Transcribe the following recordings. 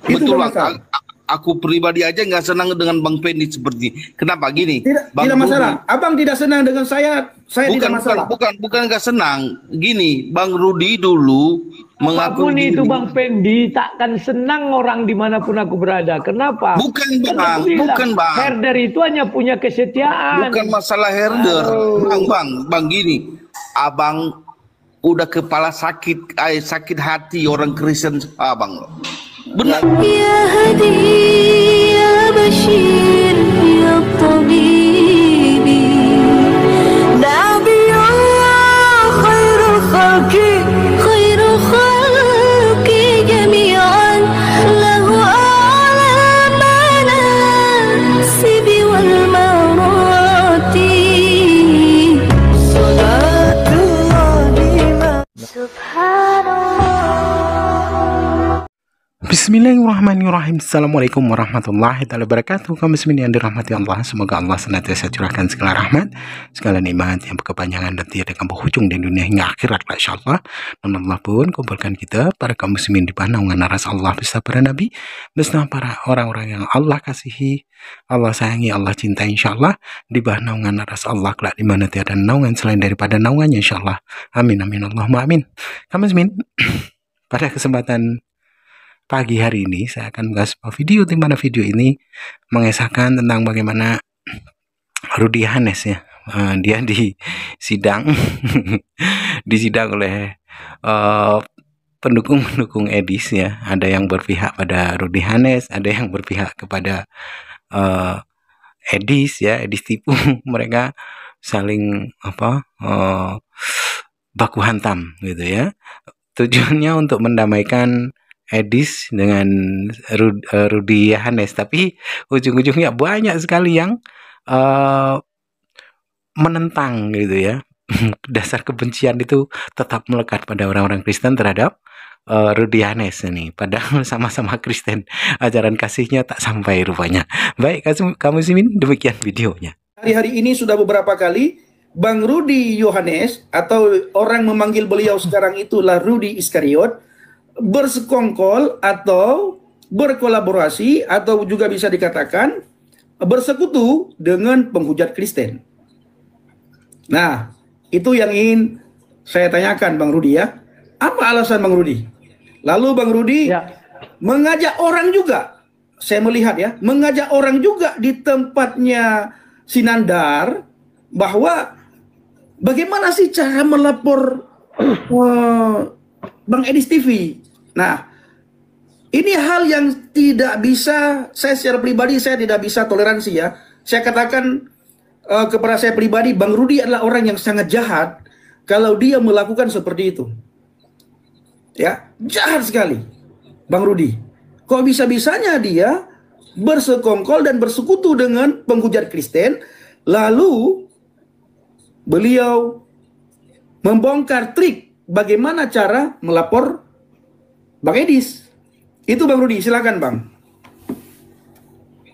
Itu Betul Bang Bang. Hasan. Aku pribadi aja nggak senang dengan Bang Pendi seperti ini. Kenapa gini? Tidak masalah. Abang tidak senang dengan saya tidak masalah. Bukan nggak senang. Gini, Bang Rudi dulu mengaku Apapun itu gini. Bang Pendi, takkan senang orang dimanapun aku berada. Kenapa? Bukan Karena Bang, aku bilang, bukan Bang. herder itu hanya punya kesetiaan. Bukan masalah herder. Bang gini. Abang udah kepala sakit hati orang Kristen Abang. Benar. Ya Hadi ya Bashir ya Tabibi Nabi Allah khairul khalqi jami'an lahu a'la manasibi wal marati Salatullah Subhanallah. Bismillahirrahmanirrahim. Assalamualaikum warahmatullahi wabarakatuh. Kaum muslimin yang dirahmati Allah, semoga Allah senantiasa curahkan segala rahmat, segala nikmat yang berkepanjangan dan tiada berhujung di dunia hingga akhirat, insyaallah. Dan Allah pun kumpulkan kita para kaum muslimin di bawah naungan aras Allah beserta para nabi, beserta para orang-orang yang Allah kasihi, Allah sayangi, Allah cintai, insyaallah, di bawah naungan aras Allah kelak di mana tiada naungan selain daripada naungannya, insyaallah. Amin amin Allahumma amin. Kaum muslimin, pada kesempatan pagi hari ini saya akan membahas sebuah video, di mana video ini mengisahkan tentang bagaimana Rudy Hanes ya, dia disidang disidang oleh pendukung Edis ya. Ada yang berpihak pada Rudy Hanes, ada yang berpihak kepada Edis ya, Edis tipu. Mereka saling baku hantam gitu ya. Tujuannya untuk mendamaikan Edis dengan Rudy Hanes, tapi ujung-ujungnya banyak sekali yang menentang gitu ya. Dasar kebencian itu tetap melekat pada orang-orang Kristen terhadap Rudy Hanes ini, padahal sama-sama Kristen, ajaran kasihnya tak sampai rupanya. Baik kamu muslimin, demikian videonya. Hari-hari ini sudah beberapa kali Bang Rudy Yohanes, atau orang memanggil beliau sekarang itulah Rudy Iskariot, bersekongkol atau berkolaborasi atau juga bisa dikatakan bersekutu dengan penghujat Kristen. Nah, itu yang ingin saya tanyakan Bang Rudy ya. Apa alasan Bang Rudy? Lalu Bang Rudy mengajak orang juga, saya melihat ya, mengajak orang juga di tempatnya Sinandar, bahwa bagaimana sih cara melapor Bang Edis TV. Nah, ini hal yang tidak bisa, saya secara pribadi saya tidak bisa toleransi ya. Saya katakan kepada saya pribadi, Bang Rudy adalah orang yang sangat jahat kalau dia melakukan seperti itu. Ya, jahat sekali Bang Rudy. Kok bisa-bisanya dia bersekongkol dan bersekutu dengan penghujat Kristen, lalu beliau membongkar trik bagaimana cara melapor Bang Edis. Itu Bang Rudy, silakan Bang.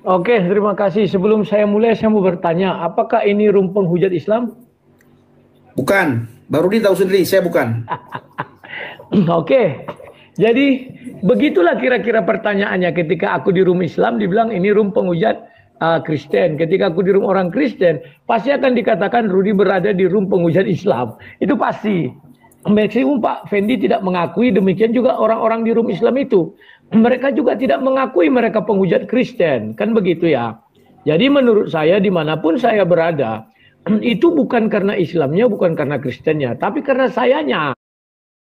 Oke, terima kasih. Sebelum saya mulai, saya mau bertanya, apakah ini room penghujat Islam? Bukan, Bang Rudy tahu sendiri, saya bukan. Oke, jadi begitulah kira-kira pertanyaannya. Ketika aku di room Islam, dibilang ini room penghujat Kristen. Ketika aku di room orang Kristen, pasti akan dikatakan Rudy berada di room penghujat Islam. Itu pasti. Maksimum Pak Fendi tidak mengakui, demikian juga orang-orang di room Islam itu. Mereka juga tidak mengakui mereka penghujat Kristen. Kan begitu ya. Jadi menurut saya dimanapun saya berada, itu bukan karena Islamnya, bukan karena Kristennya, tapi karena sayanya.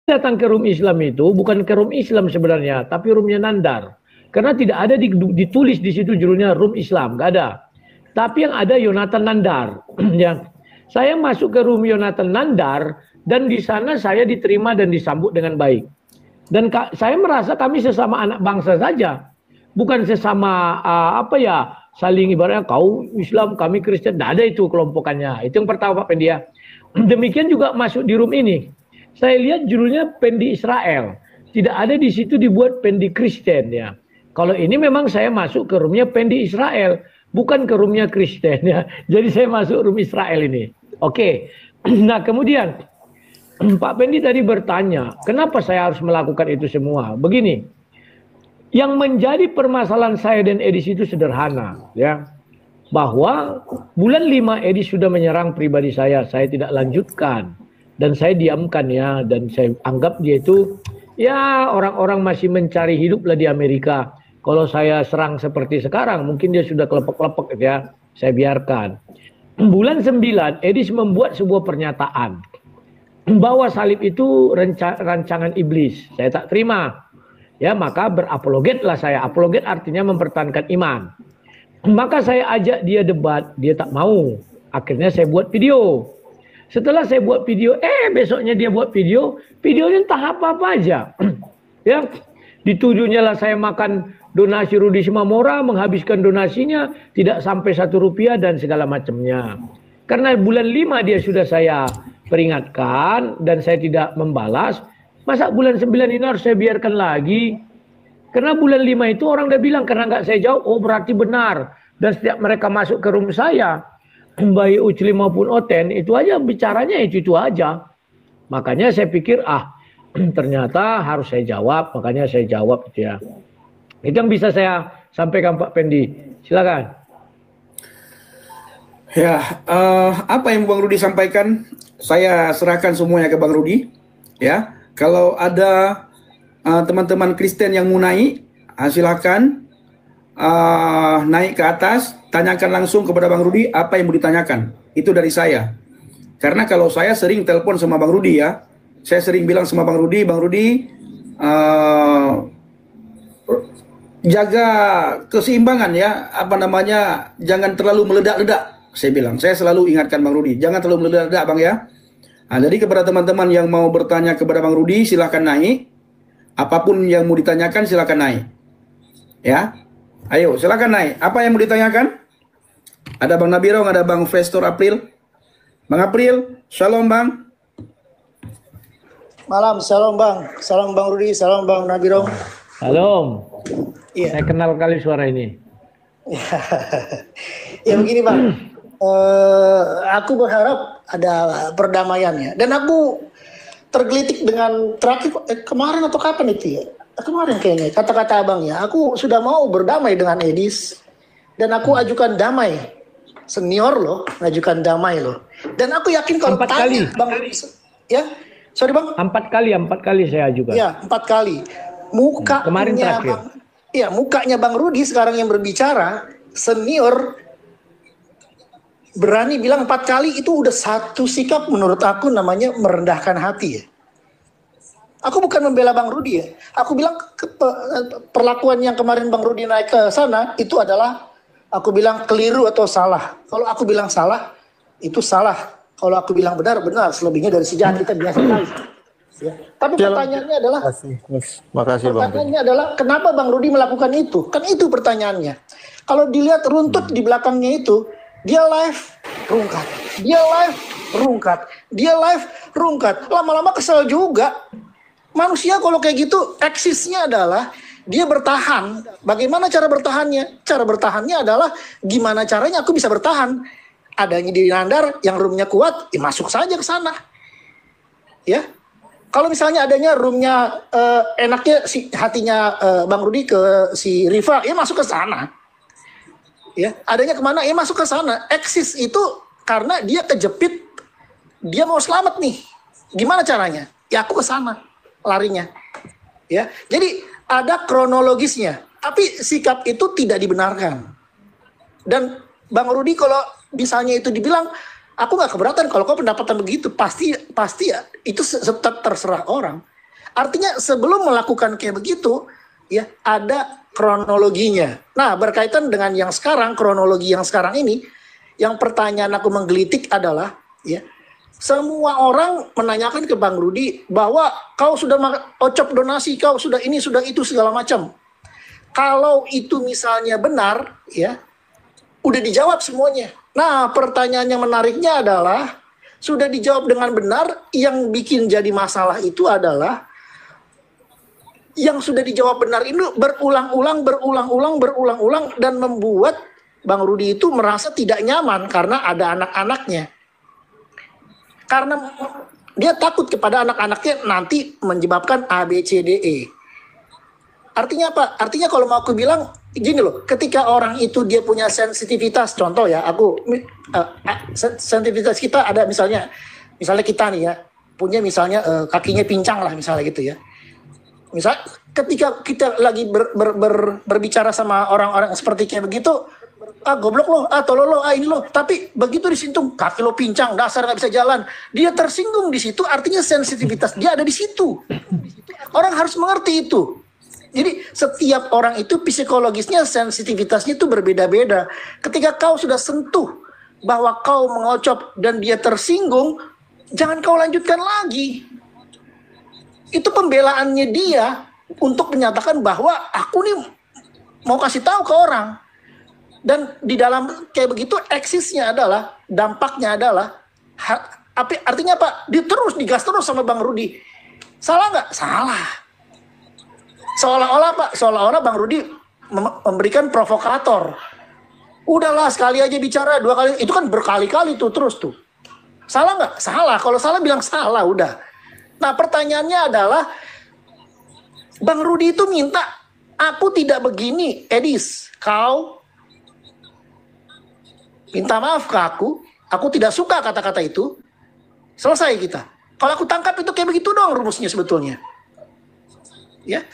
Datang ke room Islam itu bukan ke room Islam sebenarnya, tapi roomnya Nandar. Karena tidak ada ditulis di situ judulnya room Islam, nggak ada. Tapi yang ada Yonatan Nandar. Ya. Saya masuk ke room Yonatan Nandar, dan di sana saya diterima dan disambut dengan baik. Dan saya merasa kami sesama anak bangsa saja, bukan sesama saling ibaratnya kau Islam, kami Kristen. Tidak ada itu kelompokannya. Itu yang pertama Pak Pendi ya. Demikian juga masuk di room ini. Saya lihat judulnya Pendi Israel. Tidak ada di situ dibuat Pendi Kristen ya. Kalau ini memang saya masuk ke roomnya Pendi Israel, bukan ke roomnya Kristen ya. Jadi saya masuk room Israel ini. Oke. Nah kemudian Pak Pendi tadi bertanya, kenapa saya harus melakukan itu semua? Begini, Yang menjadi permasalahan saya dan Edis itu sederhana, ya. Bahwa bulan 5 Edis sudah menyerang pribadi saya tidak lanjutkan. Dan saya diamkan ya, dan saya anggap dia itu ya orang-orang masih mencari hidup lah di Amerika. Kalau saya serang seperti sekarang, mungkin dia sudah kelepek-kelepek ya, saya biarkan. Bulan 9, Edis membuat sebuah pernyataan bahwa salib itu rancangan iblis. Saya tak terima. Ya, maka berapologetlah saya. Apologet artinya mempertahankan iman. Maka saya ajak dia debat, dia tak mau. Akhirnya saya buat video. Setelah saya buat video, besoknya dia buat videonya entah apa-apa aja. Ya, dituduhnya lah saya makan donasi Rudi Simamora, menghabiskan donasinya tidak sampai 1 rupiah dan segala macamnya. Karena bulan 5 dia sudah saya peringatkan dan saya tidak membalas. Masa bulan 9 ini harus saya biarkan lagi? Karena bulan 5 itu orang udah bilang, karena nggak saya jawab, oh berarti benar. Dan setiap mereka masuk ke room saya, baik Ucli maupun Oten, itu aja bicaranya itu aja. Makanya saya pikir, ternyata harus saya jawab, makanya saya jawab itu ya. Itu yang bisa saya sampaikan Pak Pendi. Silakan. Ya, apa yang Bang Rudi sampaikan, saya serahkan semuanya ke Bang Rudi. Ya, kalau ada teman-teman Kristen yang mau naik, silakan naik ke atas, tanyakan langsung kepada Bang Rudi apa yang mau ditanyakan. Itu dari saya. Karena kalau saya sering telepon sama Bang Rudi ya, saya sering bilang sama Bang Rudi, jaga keseimbangan ya, jangan terlalu meledak-ledak. Saya selalu ingatkan Bang Rudi, jangan terlalu meledak-ledak Bang ya. Nah, jadi kepada teman-teman yang mau bertanya kepada Bang Rudi, silakan naik. Apapun yang mau ditanyakan silakan naik. Ya. Ayo, silakan naik. Apa yang mau ditanyakan? Ada Bang Nabirong, ada Bang Vestor April. Bang April, shalom Bang. Malam, shalom Bang. Salam Bang Rudi, salam Bang Nabirong. Shalom. Iya. Saya kenal kali suara ini. Ya begini Bang. Aku berharap ada perdamaiannya. Dan aku tergelitik dengan terakhir kemarin atau kapan itu ya? Kemarin kayaknya kata-kata abang ya. Aku sudah mau berdamai dengan Edis dan aku ajukan damai. Senior loh, ngajukan damai loh. Dan aku yakin kalau 4 kali. Bang Edis, ya, sorry Bang. 4 kali saya ajukan. Ya, 4 kali. Mukanya kemarin terakhir. Mukanya Bang Rudi sekarang yang berbicara, senior berani bilang 4 kali itu udah satu sikap menurut aku namanya merendahkan hati ya. Aku bukan membela Bang Rudi ya. Aku bilang perlakuan yang kemarin Bang Rudi naik ke sana itu adalah aku bilang keliru atau salah. Kalau aku bilang salah, itu salah. Kalau aku bilang benar, benar. Selebihnya dari sejarah kita biasa tahu. Ya. Tapi pertanyaannya adalah, makasih Bang. Pertanyaannya adalah kenapa Bang Rudi melakukan itu? Kan itu pertanyaannya. Kalau dilihat runtut di belakangnya itu, dia live rungkat, dia live rungkat, dia live rungkat. Lama-lama kesel juga. Manusia kalau kayak gitu, eksisnya adalah dia bertahan. Bagaimana cara bertahannya? Cara bertahannya adalah gimana caranya aku bisa bertahan. Adanya di Nandar yang roomnya kuat, ya masuk saja ke sana. Ya. Kalau misalnya adanya roomnya enaknya hatinya Bang Rudi ke si Riva, ya masuk ke sana. Ya, adanya kemana? Ya masuk ke sana. Eksis itu karena dia kejepit, dia mau selamat nih. Gimana caranya? Ya aku ke sana larinya. Ya, jadi ada kronologisnya. Tapi sikap itu tidak dibenarkan. Dan Bang Rudi kalau misalnya itu dibilang, aku nggak keberatan kalau kau pendapatan begitu, pasti ya itu tetap terserah orang. Artinya sebelum melakukan kayak begitu, ya ada kronologinya. Nah, berkaitan dengan yang sekarang, kronologi yang sekarang ini, yang pertanyaan aku menggelitik adalah, ya, semua orang menanyakan ke Bang Rudi bahwa kau sudah ocop donasi, kau sudah ini, sudah itu, segala macam. Kalau itu misalnya benar, ya, udah dijawab semuanya. Nah, pertanyaan yang menariknya adalah, sudah dijawab dengan benar, yang bikin jadi masalah itu adalah, yang sudah dijawab benar ini berulang-ulang, dan membuat Bang Rudi itu merasa tidak nyaman karena ada anak-anaknya. Karena dia takut kepada anak-anaknya nanti menyebabkan A, B, C, D, E. Artinya apa? Artinya kalau mau aku bilang gini loh, ketika orang itu dia punya sensitivitas, contoh ya, sensitivitas kita ada misalnya kita nih ya, punya misalnya kakinya pincang lah misalnya gitu ya. Misal ketika kita lagi berbicara sama orang-orang seperti kayak begitu, goblok lo, tolol lo, ini lo. Tapi begitu disentuh, kaki lo pincang, dasar nggak bisa jalan. Dia tersinggung di situ, artinya sensitivitas dia ada di situ. Orang harus mengerti itu. Jadi setiap orang itu psikologisnya, sensitivitasnya itu berbeda-beda. Ketika kau sudah sentuh bahwa kau mengocop dan dia tersinggung, jangan kau lanjutkan lagi. Itu pembelaannya dia untuk menyatakan bahwa aku nih mau kasih tahu ke orang. Dan di dalam kayak begitu eksisnya adalah, dampaknya adalah, artinya apa? Digas terus sama Bang Rudi. Salah nggak? Salah. Seolah-olah Bang Rudi memberikan provokator. Udahlah sekali aja bicara, 2 kali, itu kan berkali-kali tuh terus tuh. Salah nggak? Salah. Kalau salah bilang salah, udah. Nah pertanyaannya adalah, Bang Rudi itu minta, aku tidak begini, Edis, kau minta maaf ke aku tidak suka kata-kata itu, selesai kita. Kalau aku tangkap itu kayak begitu dong rumusnya sebetulnya. Ya,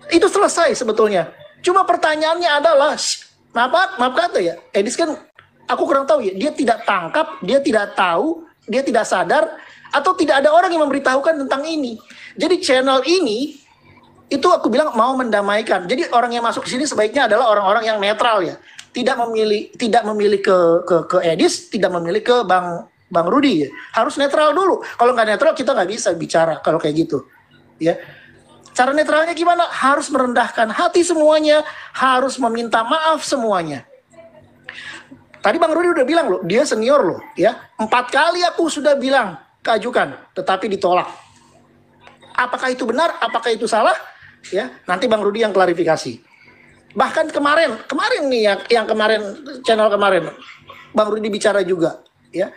itu selesai sebetulnya. Cuma pertanyaannya adalah, maaf kata ya, Edis kan aku kurang tahu ya, dia tidak tangkap, dia tidak tahu, dia tidak sadar, atau tidak ada orang yang memberitahukan tentang ini. Jadi channel ini, itu aku bilang mau mendamaikan. Jadi orang yang masuk ke sini sebaiknya adalah orang-orang yang netral ya. Tidak memilih ke Edis, tidak memilih ke Bang Rudi ya. Harus netral dulu. Kalau nggak netral kita nggak bisa bicara kalau kayak gitu. Ya. Cara netralnya gimana? Harus merendahkan hati semuanya, harus meminta maaf semuanya. Tadi Bang Rudi udah bilang loh, dia senior loh, ya. 4 kali aku sudah bilang keajukan, tetapi ditolak. Apakah itu benar? Apakah itu salah? Ya, nanti Bang Rudi yang klarifikasi. Bahkan kemarin nih yang kemarin channel kemarin, Bang Rudi bicara juga, ya.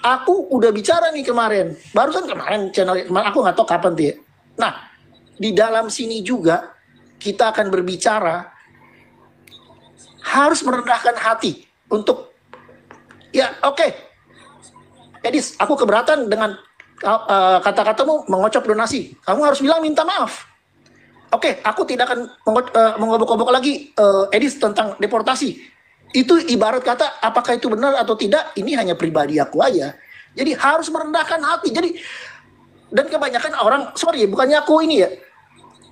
Aku udah bicara nih kemarin, barusan kemarin channel aku nggak tahu kapan tuh ya. Nah, di dalam sini juga kita akan berbicara harus merendahkan hati untuk ya oke. Edis, aku keberatan dengan kata-katamu mengocok donasi. Kamu harus bilang minta maaf. Oke, aku tidak akan mengobok-obok lagi Edis tentang deportasi. Itu ibarat kata apakah itu benar atau tidak, ini hanya pribadi aku aja. Jadi harus merendahkan hati. Jadi dan kebanyakan orang, sorry bukannya aku ini ya,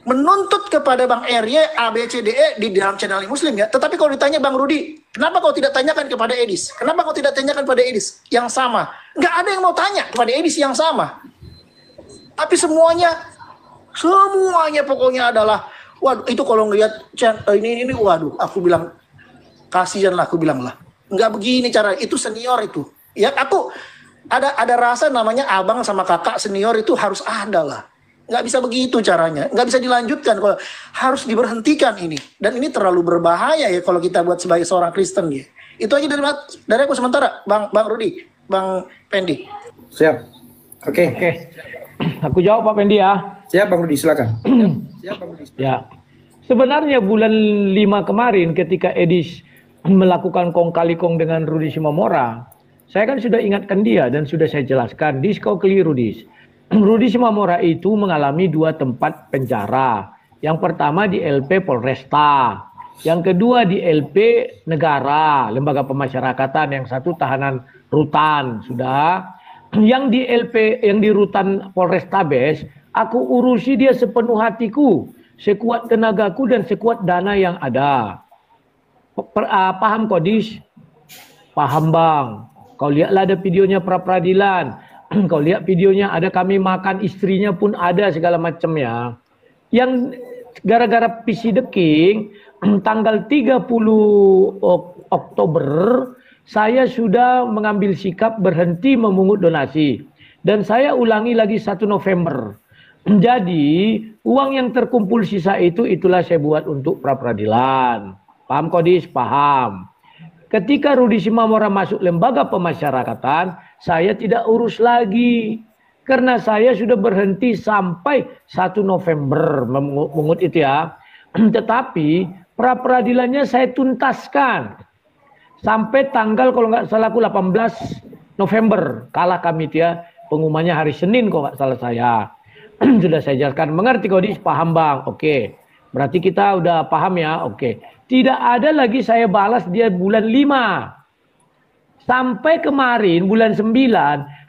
menuntut kepada Bang RY, ABCDE di dalam channel Muslim ya. Tetapi kalau ditanya Bang Rudi, kenapa kau tidak tanyakan kepada Edis? Kenapa kau tidak tanyakan pada Edis yang sama? Nggak ada yang mau tanya kepada Edis yang sama. Tapi semuanya pokoknya adalah, waduh itu kalau ngelihat ini, waduh, aku bilang, kasihan lah, aku bilang lah. Nggak begini cara, itu senior itu. Ya aku, ada rasa namanya abang sama kakak senior itu harus ada lah. Nggak bisa begitu caranya, nggak bisa dilanjutkan, kalau harus diberhentikan ini. Dan ini terlalu berbahaya ya kalau kita buat sebagai seorang Kristen ya. Itu aja dari aku sementara, Bang Rudi, Bang Pendi. Siap. Oke. Aku jawab Pak Pendi ya. Siap Bang Rudi, silakan. Ya. Sebenarnya bulan 5 kemarin ketika Edis melakukan kong kali kong dengan Rudi Simamora, saya kan sudah ingatkan dia dan sudah saya jelaskan, Dis kau keliru Dis. Rudi Simamora itu mengalami 2 tempat penjara. Yang pertama di LP Polresta, yang kedua di LP Negara, Lembaga Pemasyarakatan, yang satu tahanan rutan, sudah. Yang di LP, yang di rutan Polrestabes, aku urusi dia sepenuh hatiku, sekuat tenagaku dan sekuat dana yang ada. Paham Kodis? Paham Bang. Kau lihatlah ada videonya pra peradilan. Kau lihat videonya, ada kami makan, istrinya pun ada segala macam ya. Yang gara-gara PC The King, tanggal 30 Oktober, saya sudah mengambil sikap berhenti memungut donasi. Dan saya ulangi lagi 1 November. Jadi, uang yang terkumpul sisa itu, itulah saya buat untuk pra peradilan. Paham Kodis? Paham. Ketika Rudi Simamora masuk lembaga pemasyarakatan, saya tidak urus lagi. karena saya sudah berhenti sampai 1 November mengut itu ya. Tetapi pra peradilannya saya tuntaskan sampai tanggal kalau nggak salah aku 18 November kalah kami itu ya. Pengumumannya hari Senin kok nggak salah saya. Sudah saya jelaskan, mengerti Kodis, paham Bang? Oke. Berarti kita udah paham ya? Oke. Tidak ada lagi saya balas dia bulan 5. Sampai kemarin bulan 9,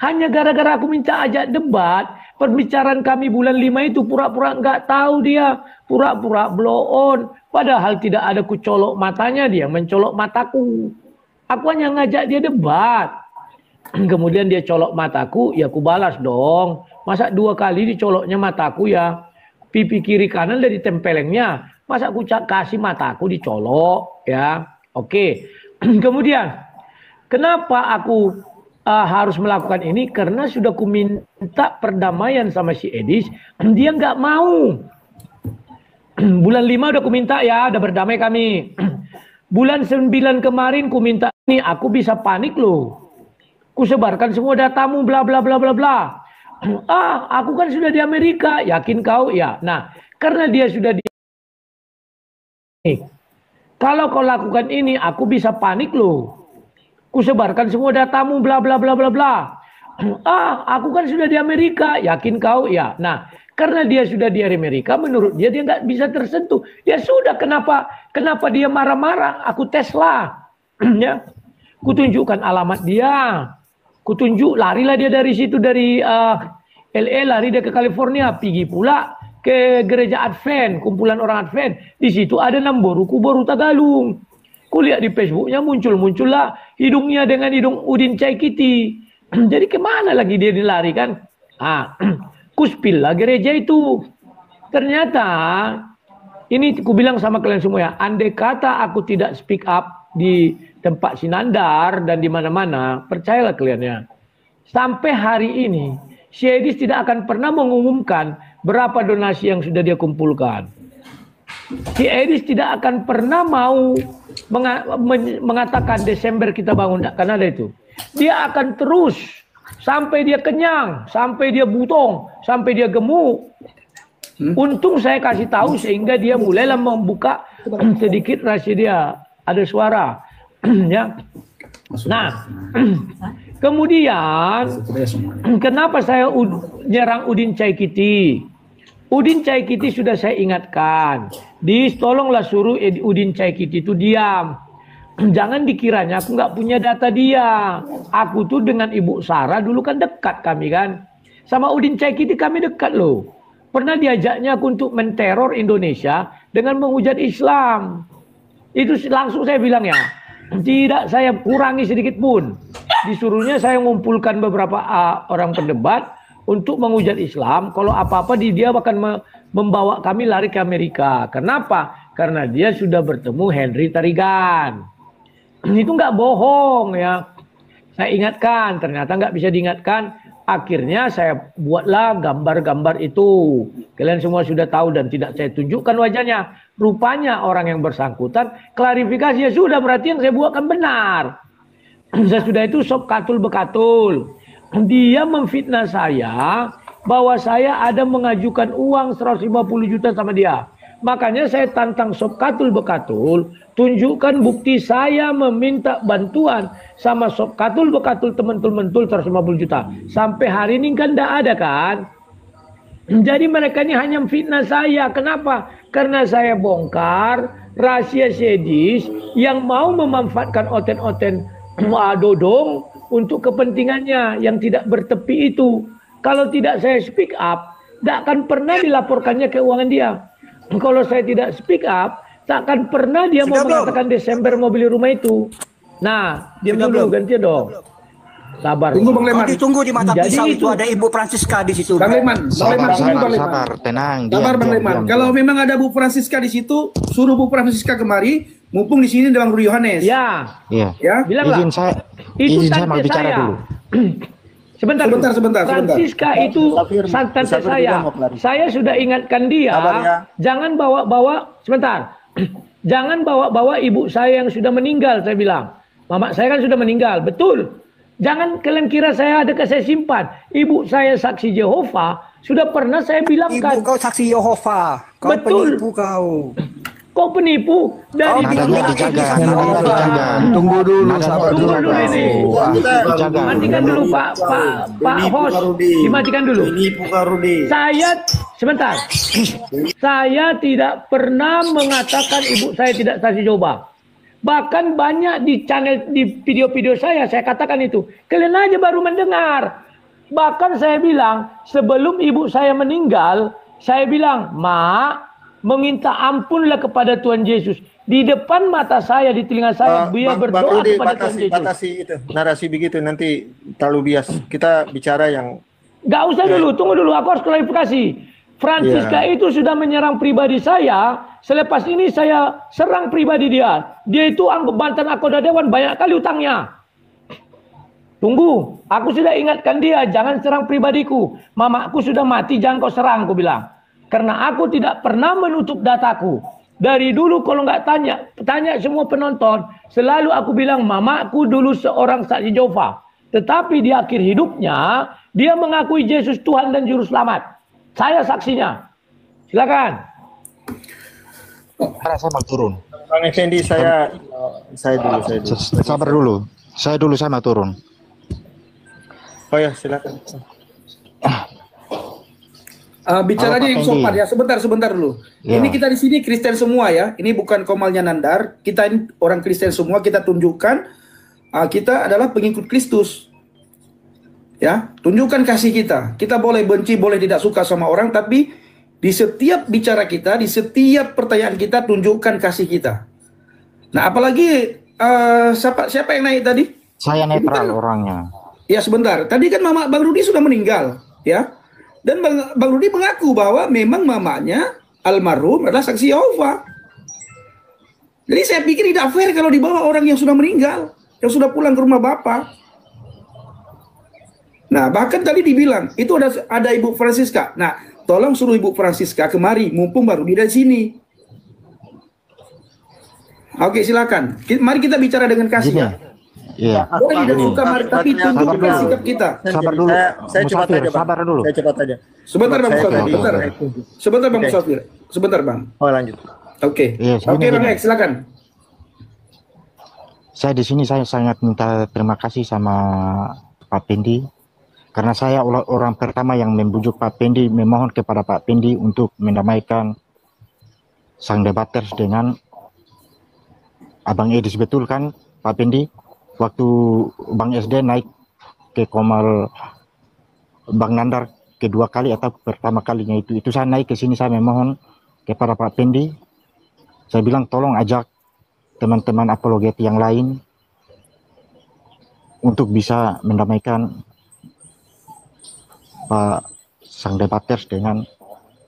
hanya gara-gara aku minta ajak debat, pembicaraan kami bulan 5 itu pura-pura nggak tahu dia, pura-pura blow on, padahal tidak ada kucolok matanya, dia mencolok mataku. Aku hanya ngajak dia debat. Kemudian dia colok mataku, ya aku balas dong. Masa 2 kali dicoloknya mataku ya, pipi kiri kanan dari tempelengnya, masa aku kasih mataku dicolok ya. Oke. Kemudian kenapa aku harus melakukan ini? Karena sudah ku minta perdamaian sama si Edis, dia nggak mau. Bulan 5 udah ku minta ya, udah berdamai kami. Bulan 9 kemarin ku minta, nih aku bisa panik loh. Ku sebarkan semua datamu bla bla bla bla bla. Aku kan sudah di Amerika, yakin kau? Ya. Nah, karena dia sudah di kalau kau lakukan ini, aku bisa panik loh. Ku sebarkan semua datamu bla bla bla bla bla. Aku kan sudah di Amerika, yakin kau? Ya. Nah, karena dia sudah di Amerika, menurut dia nggak bisa tersentuh. Ya sudah, kenapa dia marah-marah? Aku tes lah, ya. Kutunjukkan alamat dia, kutunjuk larilah dia dari situ dari LA, lari dia ke California, pergi pula ke gereja Advent, kumpulan orang Advent. Di situ ada Namboruku Boru Tagalung. Kulihat di Facebooknya muncullah hidungnya dengan hidung Udin Caikiti. Jadi kemana lagi dia dilari kan? Kuspil lah gereja itu. Ternyata ini aku bilang sama kalian semua ya, andai kata aku tidak speak up di tempat Sinandar dan di mana-mana, percayalah kalian ya, sampai hari ini si Edis tidak akan pernah mengumumkan berapa donasi yang sudah dia kumpulkan. Si Edis tidak akan pernah mau mengatakan Desember kita bangun, karena ada itu. Dia akan terus sampai dia kenyang, sampai dia butong, sampai dia gemuk. Untung saya kasih tahu sehingga dia mulailah membuka sedikit rahasia dia. Ada suara. Ya. Nah, kemudian kenapa saya nyerang Udin Caikiti? Udin Caikiti sudah saya ingatkan. Tolonglah suruh Udin Caikiti itu diam. Jangan dikiranya aku nggak punya data dia. Aku tuh dengan Ibu Sarah dulu kan dekat kami kan. Sama Udin Caikiti kami dekat loh. Pernah diajaknya aku untuk menteror Indonesia dengan menghujat Islam. Itu langsung saya bilang ya, tidak saya kurangi sedikit pun. Disuruhnya saya mengumpulkan beberapa orang pendebat untuk menghujat Islam. Kalau apa-apa dia akan membawa kami lari ke Amerika. Kenapa? Karena dia sudah bertemu Henry Tarigan. Itu nggak bohong ya. Saya ingatkan, ternyata nggak bisa diingatkan. Akhirnya saya buatlah gambar-gambar itu. Kalian semua sudah tahu dan tidak saya tunjukkan wajahnya. Rupanya orang yang bersangkutan klarifikasi, ya sudah berarti yang saya buatkan benar. Sesudah itu sob katul bekatul. Dia memfitnah saya bahwa saya ada mengajukan uang 150 juta sama dia. Makanya saya tantang sob katul bekatul, tunjukkan bukti saya meminta bantuan sama sob katul bekatul teman-teman 150 juta. Sampai hari ini kan tidak ada kan. Jadi mereka ini hanya fitnah saya. Kenapa? Karena saya bongkar rahasia Sedis yang mau memanfaatkan oten-oten Dodong untuk kepentingannya yang tidak bertepi itu. Kalau tidak saya speak up, tidak akan pernah dilaporkannya keuangan dia. Kalau saya tidak speak up, tak akan pernah dia mau mengatakan Desember mau beli rumah itu. Nah, diam dulu, ganti dong. Sabar. Tunggu Bang Leman. Ditunggu di mata pisau itu ada Ibu Francisca di situ. Bang Leman, Sabar, tenang. Sabar Bang Leman. Kalau memang ada Bu Francisca di situ, suruh Bu Francisca kemari. Mumpung di sini ada Bang Rudi Yohanes. Ya. Ya. Bilanglah. Izin saya mau bicara dulu. Sebentar. Francisca itu tante saya. Saya sudah ingatkan dia, jangan bawa-bawa, sebentar. Jangan bawa-bawa ibu saya yang sudah meninggal, saya bilang. Mama saya kan sudah meninggal, betul. Jangan kalian kira saya ada saya simpan. Ibu saya saksi Yehova, sudah pernah saya bilangkan. Ibu kau saksi Yehova. Kau Betul. penipu kau. Kau penipu dari Nadanya dijaga, nadanya dijaga. Tunggu dulu, Nadanya Tunggu dulu dijaga. ini. Dijaga. Matikan dulu Pak host. Dimatikan dulu. Saya sebentar. Saya tidak pernah mengatakan ibu saya tidak saksi Yehova. Bahkan banyak di channel di video-video saya katakan itu. Kalian aja baru mendengar. Bahkan saya bilang sebelum ibu saya meninggal, saya bilang, "Mak, meminta ampunlah kepada Tuhan Yesus." Di depan mata saya, di telinga saya, dia berdoa kepada Tuhan Yesus. Batasi itu, narasi begitu nanti terlalu bias. Kita bicara yang... Gak usah dulu, tunggu dulu, aku harus klarifikasi. Francisca itu sudah menyerang pribadi saya, selepas ini saya serang pribadi dia. Dia itu mantan anggota dewan, banyak kali utangnya. Tunggu, aku sudah ingatkan dia, jangan serang pribadiku. Mamaku sudah mati, jangan kau serang, aku bilang. Karena aku tidak pernah menutup dataku. Dari dulu kalau nggak tanya semua penonton, selalu aku bilang mamaku dulu seorang saksi Yehova. Tetapi di akhir hidupnya, dia mengakui Yesus Tuhan dan Juru Selamat. Saya saksinya. Silakan. Saya mau turun. Bang Effendi, saya dulu. Sabar dulu. Saya mau turun. Oh ya, silakan. Bicaranya yang sopan ya, sebentar dulu. Ya. Ini kita di sini Kristen semua ya. Ini bukan Komalnya Nandar. Kita ini orang Kristen semua. Kita tunjukkan kita adalah pengikut Kristus. Ya, tunjukkan kasih kita. Kita boleh benci, boleh tidak suka sama orang, tapi di setiap bicara kita, di setiap pertanyaan kita, tunjukkan kasih kita. Nah, apalagi siapa yang naik tadi? Saya netral orangnya. Ya sebentar. Tadi kan Mama Bang Rudi sudah meninggal, ya. Dan Bang Rudi mengaku bahwa memang mamanya almarhum adalah saksi Yehova. Jadi saya pikir tidak fair kalau dibawa orang yang sudah meninggal, yang sudah pulang ke rumah bapak. Nah, bahkan tadi dibilang itu ada Ibu Francisca. Nah, tolong suruh Ibu Francisca kemari, mumpung Bang Rudi dari sini. Oke, silakan. Mari kita bicara dengan kasih. Ya. Iya. Boleh tidak suka, tapi tunjukkan sikap kita. Sabar dulu. Saya cepat aja, Bang. Sabar dulu. Saya cepat aja. Sebentar Bang Musafir. Sebentar Bang Oke. Musafir. Sebentar Bang. Oh, lanjut. Oke. Iya, Oke Bang gini. X, silakan. Saya di sini saya sangat minta terima kasih sama Pak Pendi karena saya orang pertama yang membujuk Pak Pendi, memohon kepada Pak Pendi untuk mendamaikan sang debaters dengan Abang Edis. Betul kan Pak Pendi? Waktu Bang SD naik ke Komal Bang Nandar kedua kali atau pertama kalinya itu saya naik ke sini, saya memohon kepada Pak Pendi. Saya bilang tolong ajak teman-teman apologet yang lain untuk bisa mendamaikan Pak sang debaters dengan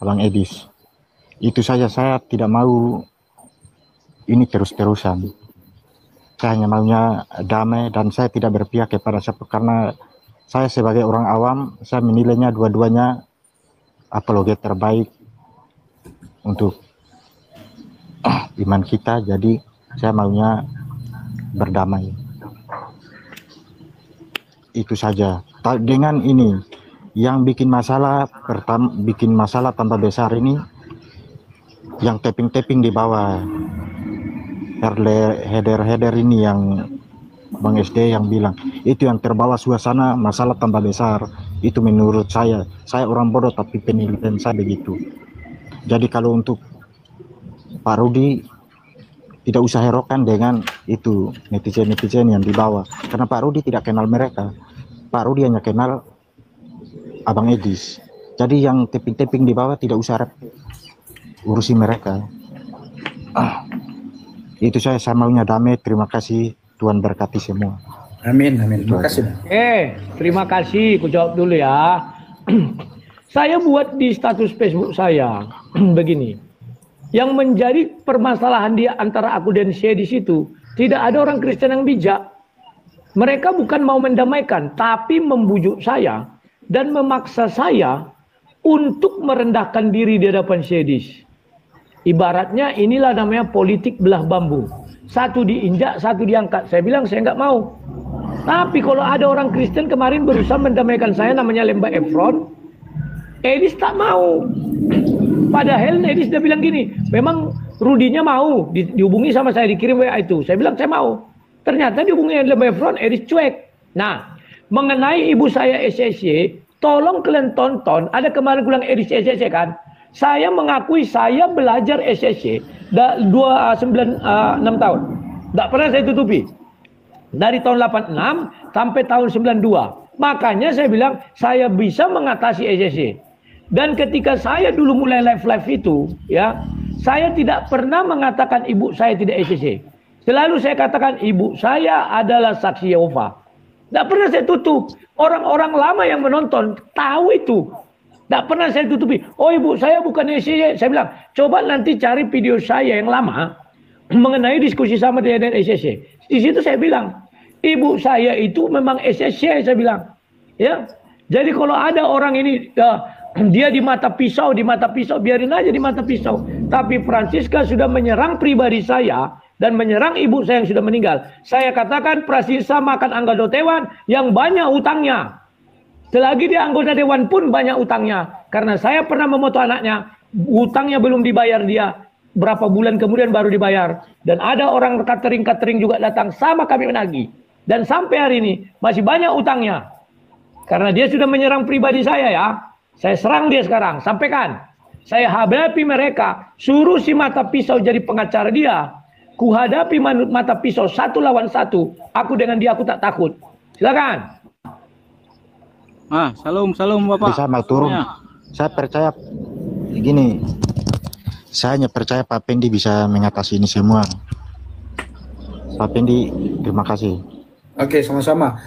Abang Edis. Itu saja, saya tidak mau ini terus-terusan. Saya hanya maunya damai dan saya tidak berpihak kepada siapa, karena saya sebagai orang awam, saya menilainya dua-duanya apologet terbaik untuk iman kita. Jadi saya maunya berdamai. Itu saja. Dengan ini yang bikin masalah tambah besar ini yang tapping di bawah, header ini yang Bang SD yang bilang itu yang terbawa suasana masalah tambah besar. Itu menurut saya orang bodoh tapi penilaian saya begitu. Jadi kalau untuk Pak Rudi tidak usah herokan dengan itu netizen yang di bawah, karena Pak Rudi tidak kenal mereka. Pak Rudi hanya kenal Abang Edis. Jadi yang tapping di bawah tidak usah urusi mereka. Itu saya maunya damai. Terima kasih, Tuhan berkati semua. Amin. Terima kasih. Terima kasih. Aku jawab dulu ya. Saya buat di status Facebook saya begini. Yang menjadi permasalahan dia antara aku dan saya di situ, tidak ada orang Kristen yang bijak. Mereka bukan mau mendamaikan, tapi membujuk saya dan memaksa saya untuk merendahkan diri di hadapan Syedis. Ibaratnya inilah namanya politik belah bambu. Satu diinjak, satu diangkat. Saya bilang saya nggak mau. Tapi kalau ada orang Kristen kemarin berusaha mendamaikan saya, namanya Lemba Efron, Edis tak mau. Padahal Edis dia bilang gini, memang Rudinya mau dihubungi sama saya, dikirim WA itu. Saya bilang saya mau. Ternyata dihubungi Lemba Efron, Edis cuek. Nah, mengenai ibu saya SSY, tolong kalian tonton. Ada kemarin kulang Edis SSY kan. Saya mengakui saya belajar SSY 6 tahun. Tidak pernah saya tutupi. Dari tahun 86 sampai tahun 92. Makanya saya bilang saya bisa mengatasi SSY. Dan ketika saya dulu mulai live itu, ya, saya tidak pernah mengatakan ibu saya tidak SSY. Selalu saya katakan ibu saya adalah saksi Yehova. Tidak pernah saya tutup. Orang-orang lama yang menonton tahu itu. Tidak pernah saya tutupi. Oh, ibu saya bukan SSY. Saya bilang, coba nanti cari video saya yang lama mengenai diskusi sama dia dan SSY. Di situ saya bilang, ibu saya itu memang SSY, saya bilang. Ya. Jadi kalau ada orang ini dia di mata pisau, biarin aja di mata pisau. Tapi Francisca sudah menyerang pribadi saya dan menyerang ibu saya yang sudah meninggal. Saya katakan Francisca makan anggota dewan yang banyak utangnya. Selagi dia anggota dewan pun banyak utangnya. Karena saya pernah memoto anaknya, utangnya belum dibayar dia. Berapa bulan kemudian baru dibayar. Dan ada orang catering juga datang sama kami menagih. Dan sampai hari ini masih banyak utangnya. Karena dia sudah menyerang pribadi saya ya. Saya serang dia sekarang, sampaikan. Saya hadapi mereka, suruh si mata pisau jadi pengacara dia. Ku hadapi mata pisau 1 lawan 1. Aku dengan dia, aku tak takut. Silakan. Salam Bapak. Bisa mau turun. Saya percaya gini. Saya hanya percaya Pak Pendi bisa mengatasi ini semua. Pak Pendi, terima kasih. Oke, sama-sama.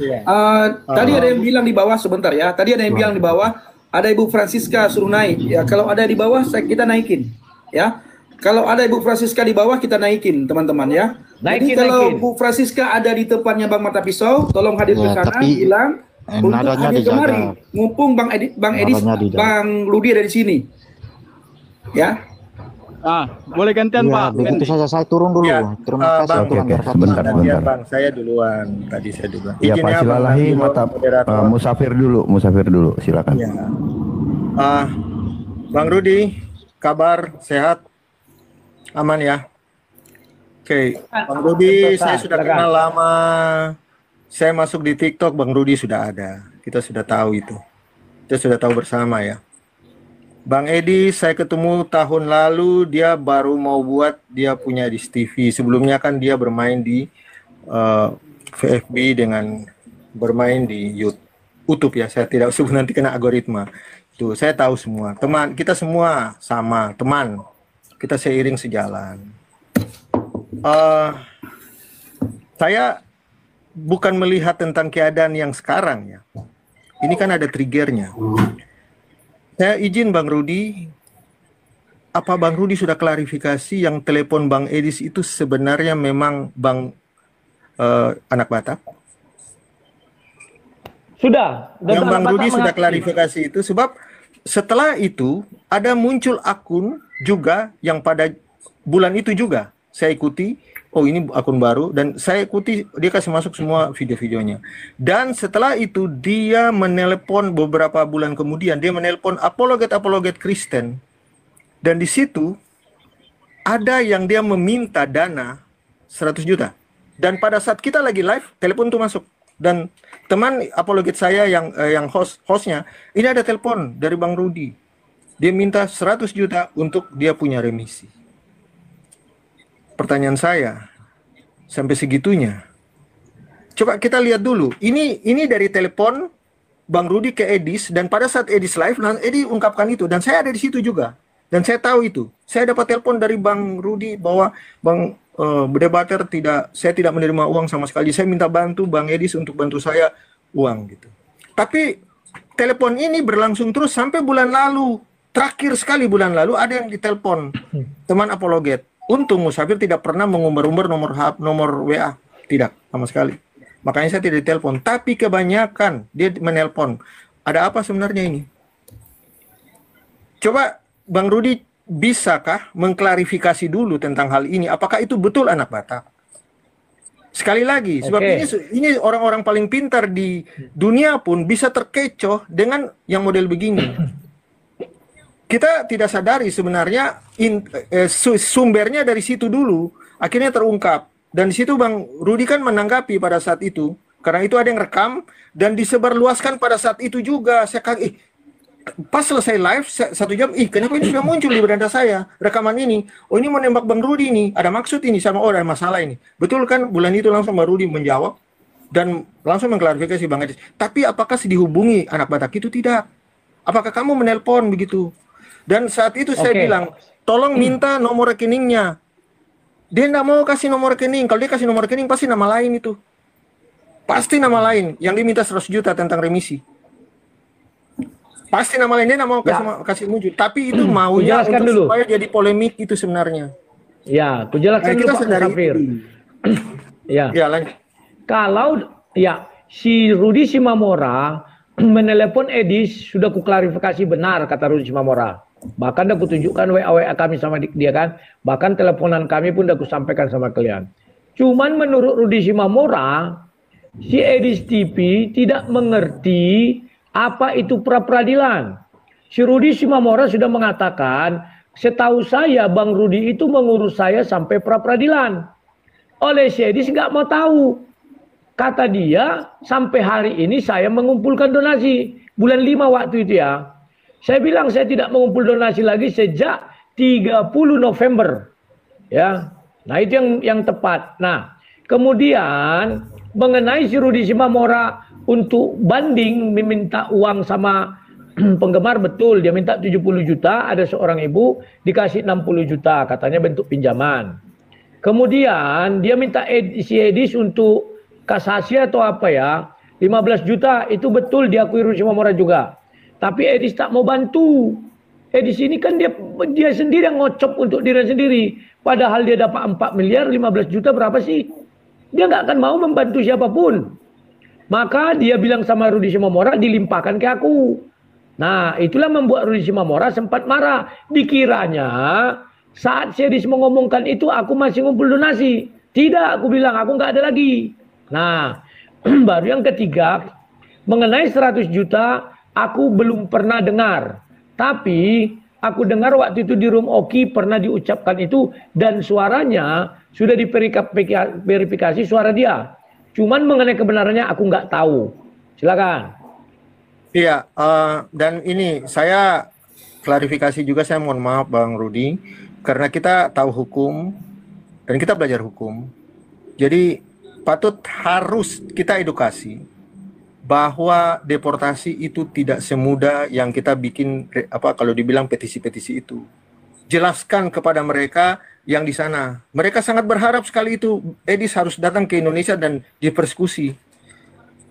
Tadi ada yang bilang di bawah sebentar ya. Tadi ada yang bilang di bawah. Ada Ibu Francisca suruh naik. Ya, kalau ada di bawah kita naikin. Ya. Kalau ada Ibu Francisca di bawah kita naikin, teman-teman ya. Jadi kalau Ibu Francisca ada di depannya Bang Mata Pisau, tolong hadir ke sana, bilang untuk hadir kemari. Mumpung Bang Edis, Bang Rudi ada di sini. Ya. Boleh gantian Pak. Begitu saja saya turun dulu. Terima kasih. Sebentar. Bang, saya duluan. Tadi saya duluan. Iya Pak, silalahi Musafir dulu, silakan. Ya. Bang Rudi, kabar sehat? Aman ya? Oke, Bang Rudi, saya sudah kenal lama. Saya masuk di TikTok, Bang Rudi sudah ada. Kita sudah tahu itu. Kita sudah tahu bersama ya. Bang Edi, saya ketemu tahun lalu, dia baru mau buat, dia punya di TV. Sebelumnya kan dia bermain di VFB dengan bermain di YouTube ya. Saya tidak sebut nanti kena algoritma. Tuh, saya tahu semua. Teman, kita semua sama, teman. Kita seiring sejalan. Saya bukan melihat tentang keadaan yang sekarang ya. Ini kan ada triggernya. Saya izin Bang Rudi, apa Bang Rudi sudah klarifikasi yang telepon Bang Edis itu sebenarnya memang Bang anak Batak? Sudah. Yang Bang Rudi sudah klarifikasi itu, sebab setelah itu ada muncul akun juga yang pada bulan itu juga saya ikuti. Oh, ini akun baru dan saya ikuti, dia kasih masuk semua video-videonya. Dan setelah itu dia menelpon beberapa bulan kemudian, dia menelpon apologet Kristen. Dan di situ ada yang dia meminta dana 100 juta. Dan pada saat kita lagi live, telepon itu masuk. Dan teman apologet saya yang hostnya, ini ada telepon dari Bang Rudi. Dia minta 100 juta untuk dia punya remisi. Pertanyaan saya, sampai segitunya. Coba kita lihat dulu. Ini dari telepon Bang Rudi ke Edis, dan pada saat Edis live, Edi ungkapkan itu, dan saya ada di situ juga. Dan saya tahu itu. Saya dapat telepon dari Bang Rudi bahwa Bang Debater saya tidak menerima uang sama sekali. Saya minta bantu Bang Edis untuk bantu saya uang gitu. Tapi telepon ini berlangsung terus sampai bulan lalu. Terakhir sekali bulan lalu ada yang ditelepon teman apologet. Untung Musafir tidak pernah mengumbar-umbar nomor WA, tidak sama sekali. Makanya saya tidak ditelepon. Tapi kebanyakan dia menelpon. Ada apa sebenarnya ini? Coba Bang Rudi bisakah mengklarifikasi dulu tentang hal ini? Apakah itu betul anak Batak? Sekali lagi, sebab ini orang-orang paling pintar di dunia pun bisa terkecoh dengan yang model begini. Kita tidak sadari sebenarnya sumbernya dari situ dulu, akhirnya terungkap. Dan di situ Bang Rudi kan menanggapi pada saat itu, karena itu ada yang rekam dan disebarluaskan pada saat itu juga. Saya kaget, pas selesai live 1 jam, kenapa ini sudah muncul di beranda saya rekaman ini? Oh, ini mau nembak Bang Rudi nih, ada maksud ini sama ada masalah ini. Betul kan? Bulan itu langsung Bang Rudi menjawab dan langsung mengklarifikasi Bang Edis. Tapi apakah dihubungi anak Batak itu? Tidak. Apakah kamu menelpon begitu? Dan saat itu saya bilang, tolong minta nomor rekeningnya. Dia tidak mau kasih nomor rekening. Kalau dia kasih nomor rekening pasti nama lain itu. Pasti nama lain yang diminta 100 juta tentang remisi. Pasti nama lainnya tidak mau kasih muncul. Tapi itu maunya untuk supaya jadi polemik itu sebenarnya. Ya, aku jelaskan dulu Pak Musafir. Ya, lanjut. Kalau si Rudi Simamora menelepon Edis, sudah kuklarifikasi benar kata Rudi Simamora. Bahkan aku tunjukkan WA kami sama dia kan. Bahkan teleponan kami pun aku sampaikan sama kalian. Cuman menurut Rudi Simamora, si Edis TV tidak mengerti apa itu pra-peradilan. Si Rudi Simamora sudah mengatakan, setahu saya Bang Rudi itu mengurus saya sampai pra-peradilan. Oleh si Edis nggak mau tahu. Kata dia, sampai hari ini saya mengumpulkan donasi. Bulan 5 waktu itu ya. Saya bilang saya tidak mengumpul donasi lagi sejak 30 November. Ya. Nah, itu yang tepat. Nah, kemudian mengenai si Rudi Simamora untuk banding meminta uang sama penggemar, betul dia minta 70 juta, ada seorang ibu dikasih 60 juta katanya bentuk pinjaman. Kemudian dia minta si Edis untuk kasasi atau apa ya, 15 juta itu betul diakui Rudi Simamora juga. Tapi Edis tak mau bantu. Edis ini kan dia sendiri yang ngocop untuk diri sendiri. Padahal dia dapat 4 miliar, 15 juta berapa sih? Dia nggak akan mau membantu siapapun. Maka dia bilang sama Rudi Simamora dilimpahkan ke aku. Nah, itulah membuat Rudi Simamora sempat marah. Dikiranya saat Edis mengomongkan itu aku masih ngumpul donasi. Tidak, aku bilang aku nggak ada lagi. Nah, baru yang ketiga, mengenai 100 juta, aku belum pernah dengar. Tapi, aku dengar waktu itu di Room Oki pernah diucapkan itu, dan suaranya sudah diverifikasi suara dia. Cuman mengenai kebenarannya aku nggak tahu. Silakan. Iya, dan ini saya klarifikasi juga, saya mohon maaf Bang Rudi, karena kita tahu hukum, dan kita belajar hukum. Jadi, patut harus kita edukasi bahwa deportasi itu tidak semudah yang kita bikin kalau dibilang petisi-petisi itu. Jelaskan kepada mereka yang di sana. Mereka sangat berharap sekali itu Edis harus datang ke Indonesia dan dipersekusi.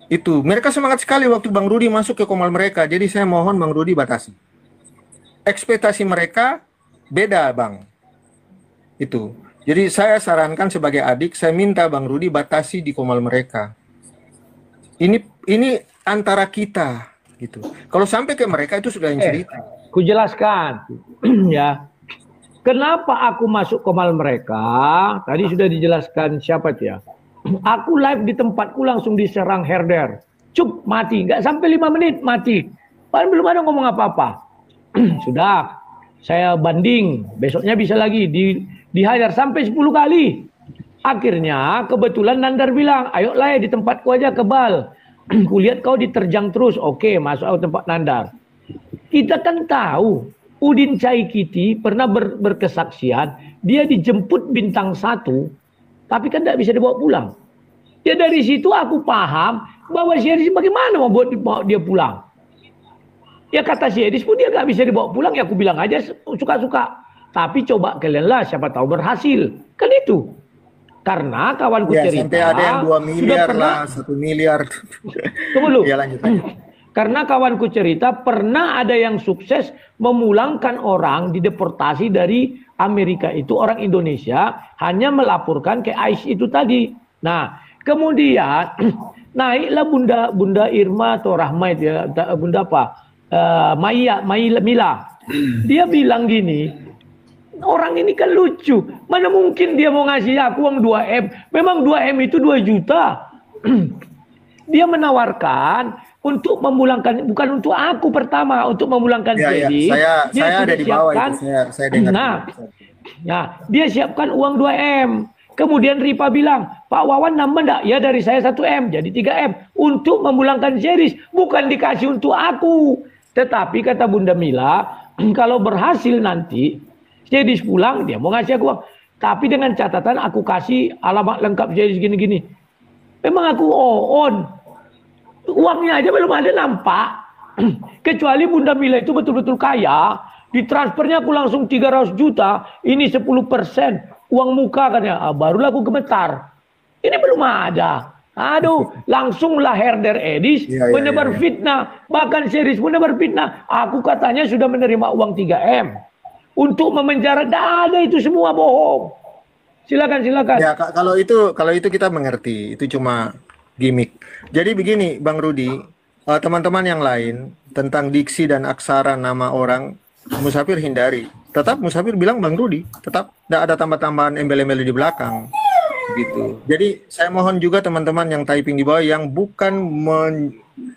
Itu mereka semangat sekali waktu Bang Rudi masuk ke Komal mereka. Jadi saya mohon Bang Rudi batasi. Ekspektasi mereka beda, Bang. Itu. Jadi saya sarankan sebagai adik, saya minta Bang Rudi batasi di Komal mereka. Ini antara kita gitu. Kalau sampai ke mereka itu sudah yang cerita. Ku jelaskan ya. Kenapa aku masuk Komal mereka? Tadi sudah dijelaskan siapa dia. Aku live di tempatku langsung diserang herder. Cup, mati. Nggak sampai 5 menit mati. Padahal belum ada ngomong apa-apa. Sudah. Saya banding. Besoknya bisa lagi dihajar sampai 10 kali. Akhirnya kebetulan Nandar bilang, ayolah ya di tempatku aja kebal. Kulihat kau diterjang terus. Oke, masuk ke tempat Nandar. Kita kan tahu Udin Caikiti pernah berkesaksian, dia dijemput bintang 1, tapi kan tidak bisa dibawa pulang. Ya dari situ aku paham bahwa si Edis bagaimana mau dia pulang. Ya kata si Edis pun dia nggak bisa dibawa pulang, ya aku bilang aja suka-suka. Tapi coba kalian lah, siapa tahu berhasil. Kan itu. Karena kawanku cerita. Sampai ada yang 2 miliar lah, 1 miliar. Tunggu dulu. Ya lanjut. Karena kawanku cerita pernah ada yang sukses memulangkan orang dideportasi dari Amerika itu, orang Indonesia hanya melaporkan ke ICE itu tadi. Nah, kemudian naiklah Bunda Irma atau Rahma itu ya, Bunda apa? Mila. Dia bilang gini, Orang ini kan lucu. Mana mungkin dia mau ngasih aku uang 2M. Memang 2M itu 2 juta. Dia menawarkan untuk memulangkan, bukan untuk aku pertama, untuk memulangkan CD. Saya ada di bawah itu, saya dengar. Nah, dia siapkan uang 2M. Kemudian Ripa bilang, Pak Wawan nambah enggak? Ya dari saya 1M, jadi 3M. Untuk memulangkan series, bukan dikasih untuk aku. Tetapi kata Bunda Mila, kalau berhasil nanti, series pulang, dia mau ngasih aku uang. Tapi dengan catatan aku kasih alamat lengkap series gini-gini. Memang aku on. Uangnya aja belum ada nampak. Kecuali Bunda Mila itu betul-betul kaya. Ditransfernya aku langsung 300 juta. Ini 10%. Uang muka kan ya. Barulah aku gemetar. Ini belum ada. Aduh, langsunglah herder Edis menyebar fitnah. Bahkan series menebar fitnah. Aku katanya sudah menerima uang 3M. Untuk memenjara. Ada itu semua bohong. Silakan. Ya, kalau itu kita mengerti. Itu cuma gimmick. Jadi begini, Bang Rudi, teman-teman yang lain tentang diksi dan aksara nama orang, Musafir hindari. Tetap Musafir bilang Bang Rudi, tetap tidak ada tambah-tambahan embel-embel di belakang. Gitu. Jadi saya mohon juga teman-teman yang typing di bawah yang bukan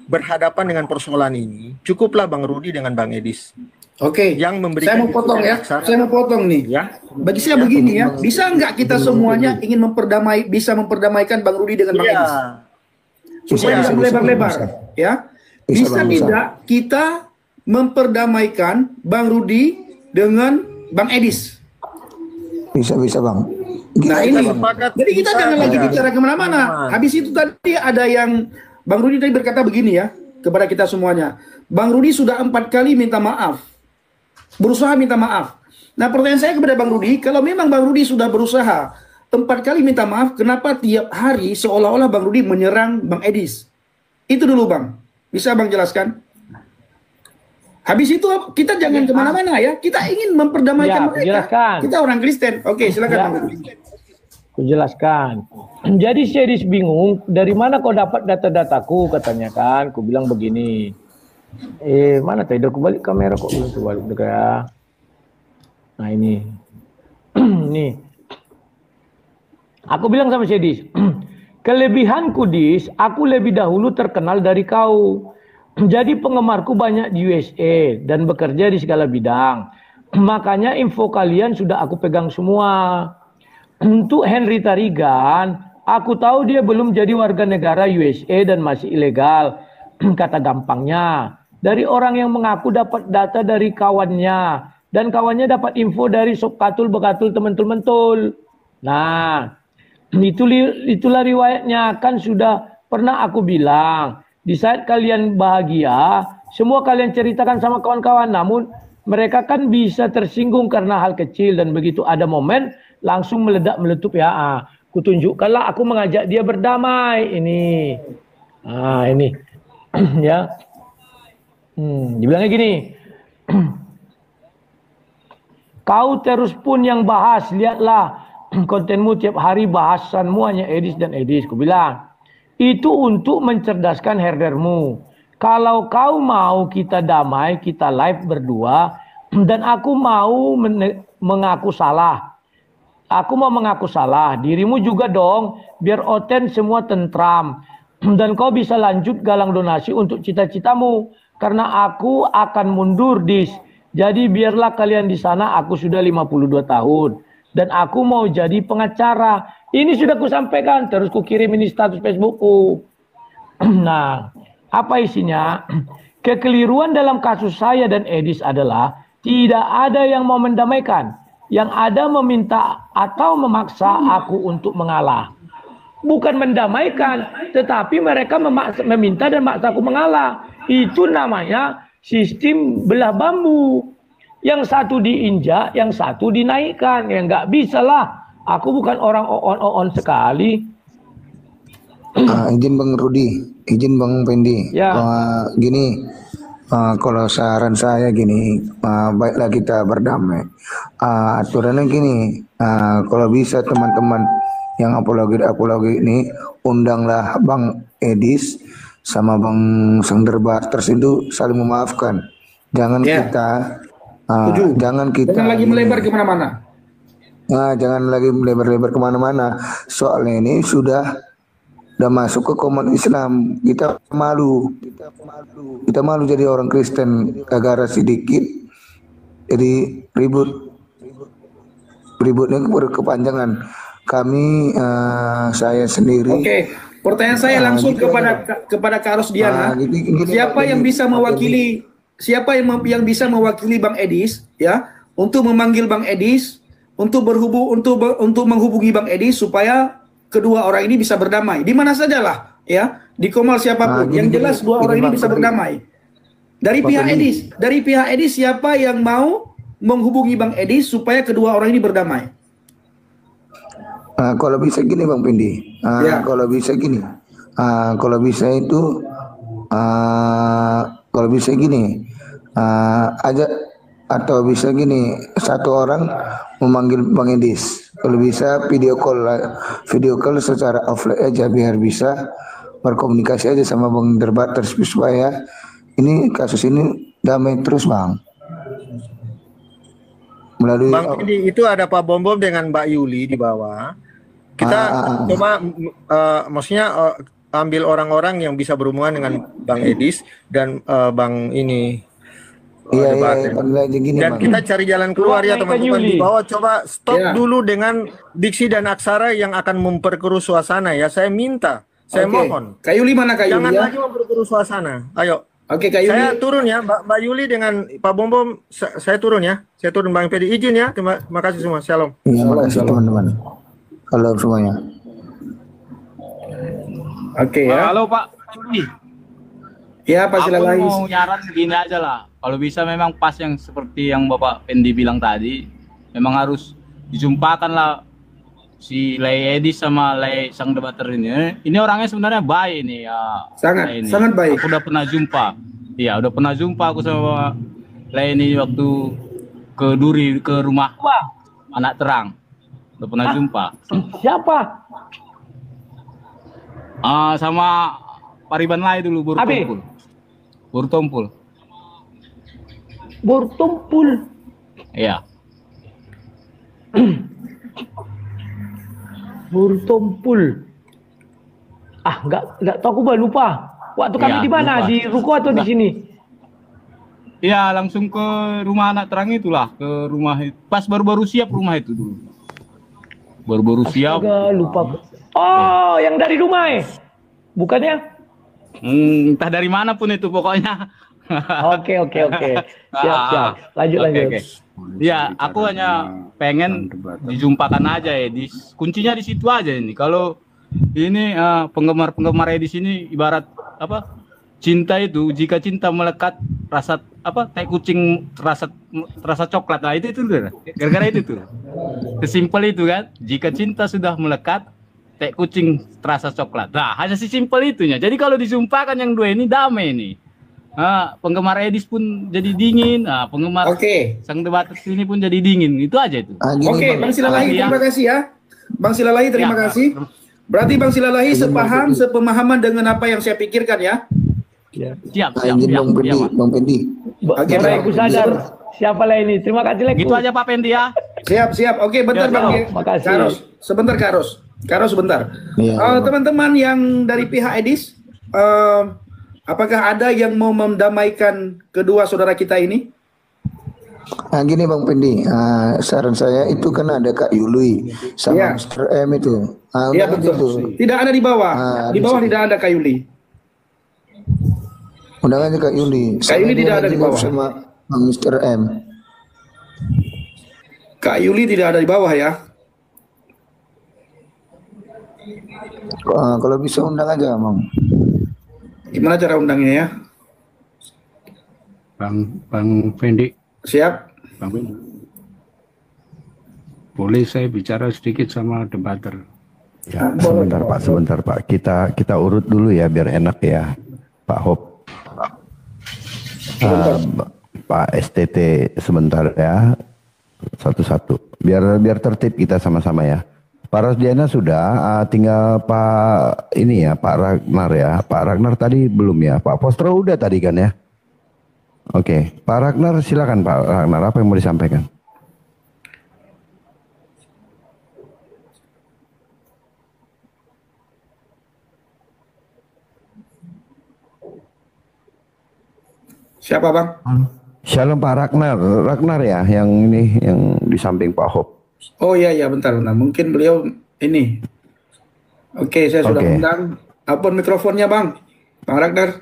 berhadapan dengan persoalan ini, cukuplah Bang Rudi dengan Bang Edis. Oke, yang memberikan saya mau potong ya. Saya mau potong nih. Ya. Bagi saya begini ya, bisa nggak kita semuanya ingin bisa memperdamaikan Bang Rudi dengan Bang Edis? Supaya bisa melebar-lebar, ya. Bisa tidak kita memperdamaikan Bang Rudi dengan Bang Edis? Bisa Bang. Nah ini, jadi kita jangan lagi bicara kemana-mana. Habis itu tadi ada yang Bang Rudi tadi berkata begini ya kepada kita semuanya. Bang Rudi sudah 4 kali minta maaf, berusaha minta maaf. Nah pertanyaan saya kepada Bang Rudi, kalau memang Bang Rudi sudah berusaha 4 kali minta maaf, kenapa tiap hari seolah-olah Bang Rudi menyerang Bang Edis? Itu dulu Bang, bisa Bang jelaskan? Habis itu kita jangan kemana-mana ya, kita ingin memperdamaikan mereka. Jelaskan. Kita orang Kristen. Oke, silakan Bang Rudi. Aku jelaskan. Jadi series bingung, dari mana kau dapat data-dataku katanya kan? Aku bilang begini. Mana tadi? Aku balik kamera kok belum terbalik ya. Nah ini. Nih. Aku bilang sama Sedis, kelebihanku Dis, aku lebih dahulu terkenal dari kau. Jadi penggemarku banyak di USA dan bekerja di segala bidang. Makanya info kalian sudah aku pegang semua. Untuk Henry Tarigan, aku tahu dia belum jadi warga negara USA dan masih ilegal. Kata gampangnya, dari orang yang mengaku dapat data dari kawannya. Dan kawannya dapat info dari Sob Katul Bekatul teman-teman. Nah, itulah riwayatnya. Kan sudah pernah aku bilang, di saat kalian bahagia, semua kalian ceritakan sama kawan-kawan. Namun mereka kan bisa tersinggung karena hal kecil. Dan begitu ada momen, langsung meledak-meletup ya. Kutunjukkanlah aku mengajak dia berdamai. Ini. Nah ini. Ya. Dibilangnya gini. Kau terus pun yang bahas. Lihatlah kontenmu tiap hari bahasan semuanya Edis dan Edis. Ku bilang. Itu untuk mencerdaskan herdermu. Kalau kau mau kita damai, kita live berdua, dan aku mau mengaku salah. Aku mau mengaku salah. Dirimu juga dong, biar oten semua tentram. Dan kau bisa lanjut galang donasi untuk cita-citamu. Karena aku akan mundur, Dis. Jadi biarlah kalian di sana, aku sudah 52 tahun. Dan aku mau jadi pengacara. Ini sudah kusampaikan, terus kukirim ini status Facebookku. Nah, apa isinya? Kekeliruan dalam kasus saya dan Edis adalah tidak ada yang mau mendamaikan. Yang ada meminta atau memaksa aku untuk mengalah. Bukan mendamaikan, tetapi mereka meminta dan memaksa aku mengalah. Itu namanya sistem belah bambu. Yang satu diinjak, yang satu dinaikkan. Ya nggak bisa lah. Aku bukan orang on sekali. Izin Bang Rudi, izin Bang Pendi. Ya. Gini, kalau saran saya gini, baiklah kita berdamai. Aturannya gini, kalau bisa teman-teman yang apologi ini, undanglah Bang Edis sama Bang Sangder Barters itu saling memaafkan. Jangan kita Jangan kita Jangan lagi melebar kemana-mana. jangan lagi melebar-lebar kemana-mana. Soalnya ini sudah masuk ke komunitas Islam. Kita malu jadi orang Kristen gara-gara sedikit. Jadi ributnya berkepanjangan. Kami saya sendiri. Oke, pertanyaan saya langsung kepada Kak Rosdiana. Siapa yang bisa mewakili Bang Edis ya untuk memanggil Bang Edis untuk menghubungi Bang Edis supaya kedua orang ini bisa berdamai. Di mana sajalah ya, di Komal siapapun. Yang jelas dua orang ini bisa berdamai. Dari pihak Edis siapa yang mau menghubungi Bang Edis supaya kedua orang ini berdamai? Kalau bisa gini Bang Pendi, kalau bisa gini, kalau bisa itu, kalau bisa gini, aja atau bisa gini, satu orang memanggil Bang Edis, kalau bisa video call secara offline aja biar bisa berkomunikasi aja sama Bang Derbater supaya ini kasus ini damai terus Bang. Melalui Bang Pendi itu ada Pak Bom dengan Mbak Yuli di bawah. Kita coba maksudnya ambil orang-orang yang bisa berhubungan dengan Bang Edis dan Bang ini. Dan kita cari jalan keluar ya teman-teman di bawah. Coba stop dulu dengan diksi dan aksara yang akan memperkeruh suasana ya. Saya minta, saya mohon. Kak Yuli mana Kak Yuli? Jangan lagi memperkeruh suasana. Ayo. Oke, Kak Yuli. Saya turun ya, Mbak Yuli dengan Pak Bom. Saya turun ya. Saya turun Bang Pedi. Izin ya. Terima kasih semua. Shalom. Terima kasih teman-teman. Halo semuanya. Oke ya. Halo Pak. Ya Pak Silalahis. Aku mau nyaran segini aja lah. Kalau bisa memang pas yang seperti yang Bapak Pendi bilang tadi, memang harus dijumpakan lah si Lay Edis sama Lay sang debater ini. Ini orangnya sebenarnya baik nih ya. Sangat baik. Aku udah pernah jumpa. Iya, udah pernah jumpa aku sama Lay ini waktu ke Duri ke rumah Anak Terang. Udah pernah jumpa. Siapa? Sama Pariban Lai dulu Burtompul. Iya. Burtompul. Enggak tahu, aku lupa. Waktu kami di mana? Di ruko atau di sini? Iya, langsung ke rumah Anak Terang itulah, ke rumah pas baru-baru siap rumah itu dulu. Baru-baru siap. Lupa. Oh, yang dari rumah bukannya? Entah dari mana pun itu pokoknya. Oke. Siap. Lanjut. Ya, aku hanya pengen dijumpakan aja ya. Kuncinya di situ aja ini. Kalau ini penggemar Edis ini ibarat apa? Cinta itu, jika cinta melekat rasa apa? Tai kucing rasa coklat. Nah, itu gara-gara itu tuh. Sesimpel itu kan. Jika cinta sudah melekat, tai kucing terasa coklat. Nah, hanya sesimpel itunya. Jadi kalau disumpahkan yang dua ini damai nih. Penggemar Edis pun jadi dingin. Penggemar sang debater ini pun jadi dingin. Itu aja itu. Oke, Bang Silalahi terima kasih ya. Bang Silalahi terima kasih. Berarti Bang Silalahi sepemahaman dengan apa yang saya pikirkan ya. Siap. Bang Pendi. Oke, baik, aku sadar. Siapa lah ini? Terima kasih lagi. Gitu aja Pak Pendi ya. Siap. Oke, bentar Bang. Karos. Sebentar Karos sebentar. Teman-teman yang dari pihak Edis, apakah ada yang mau mendamaikan kedua saudara kita ini? Gini Bang Pendi, saran saya itu kan ada Kak Yuli sama Mr. M itu. Iya betul. Tidak ada di bawah. Di bawah tidak ada Kak Yuli. Undangannya Kak Yuli. Kak Yuli tidak ada di bawah. Sama Mr. M. Kak Yuli tidak ada di bawah ya. Kalau bisa undang aja, Bang. Gimana cara undangnya ya? Bang Pendi. Siap. Bang Pendi. Boleh saya bicara sedikit sama debater? Ya, sebentar Pak. Kita urut dulu ya biar enak ya, Pak Hop. Pak STT sebentar ya, satu-satu. Biar tertib kita sama-sama ya. Pak Rosdiana sudah, tinggal Pak ini ya, Pak Ragnar ya. Pak Ragnar tadi belum ya. Pak Postro udah tadi kan ya. Oke, Pak Ragnar silakan Pak Ragnar, apa yang mau disampaikan? Siapa Bang? Shalom Pak Ragnar, Ragnar ya yang ini yang di samping Pak Hop. Oh iya bentar. Mungkin beliau ini. Oke, saya sudah undang. Open mikrofonnya Bang Ragnar.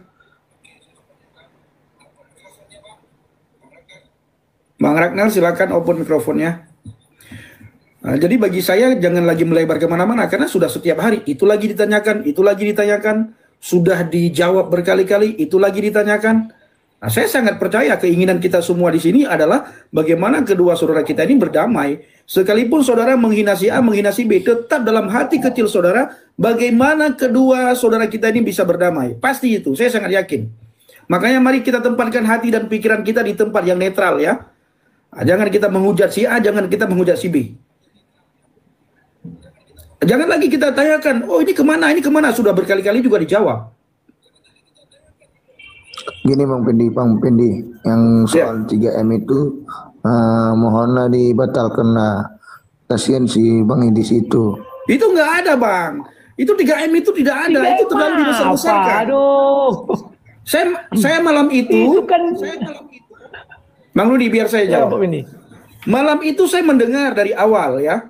Bang Ragnar silakan open mikrofonnya. Nah, jadi bagi saya jangan lagi melebar kemana-mana karena sudah setiap hari itu lagi ditanyakan, sudah dijawab berkali-kali, itu lagi ditanyakan. Nah, saya sangat percaya keinginan kita semua di sini adalah bagaimana kedua saudara kita ini berdamai. Sekalipun saudara menghina si A, menghina si B, tetap dalam hati kecil saudara, bagaimana kedua saudara kita ini bisa berdamai. Pasti itu, saya sangat yakin. Makanya mari kita tempatkan hati dan pikiran kita di tempat yang netral ya. Nah, jangan kita menghujat si A, jangan kita menghujat si B. Jangan lagi kita tanyakan, oh ini kemana, sudah berkali-kali juga dijawab. Gini Bang Pendi, yang soal 3M itu mohonlah dibatalkan lah. Kasihan si Bang Idis itu. Itu nggak ada Bang. Itu 3M itu tidak ada. Itu terlalu dibesar-besarkan. Aduh. Saya malam itu kan Bang Rudi biar saya jawab. Malam itu saya mendengar dari awal ya.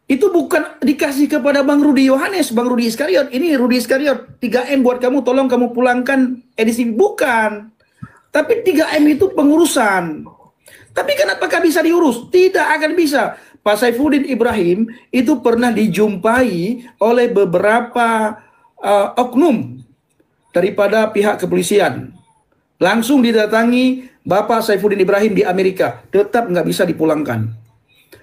Itu bukan dikasih kepada Bang Rudi Yohanes, Bang Rudi Iskariot. Ini Rudi Iskariot, 3M buat kamu, tolong kamu pulangkan edisi. Bukan. Tapi 3M itu pengurusan. Tapi kenapakah bisa diurus? Tidak akan bisa. Pak Saifuddin Ibrahim itu pernah dijumpai oleh beberapa oknum daripada pihak kepolisian. Langsung didatangi Bapak Saifuddin Ibrahim di Amerika. Tetap nggak bisa dipulangkan.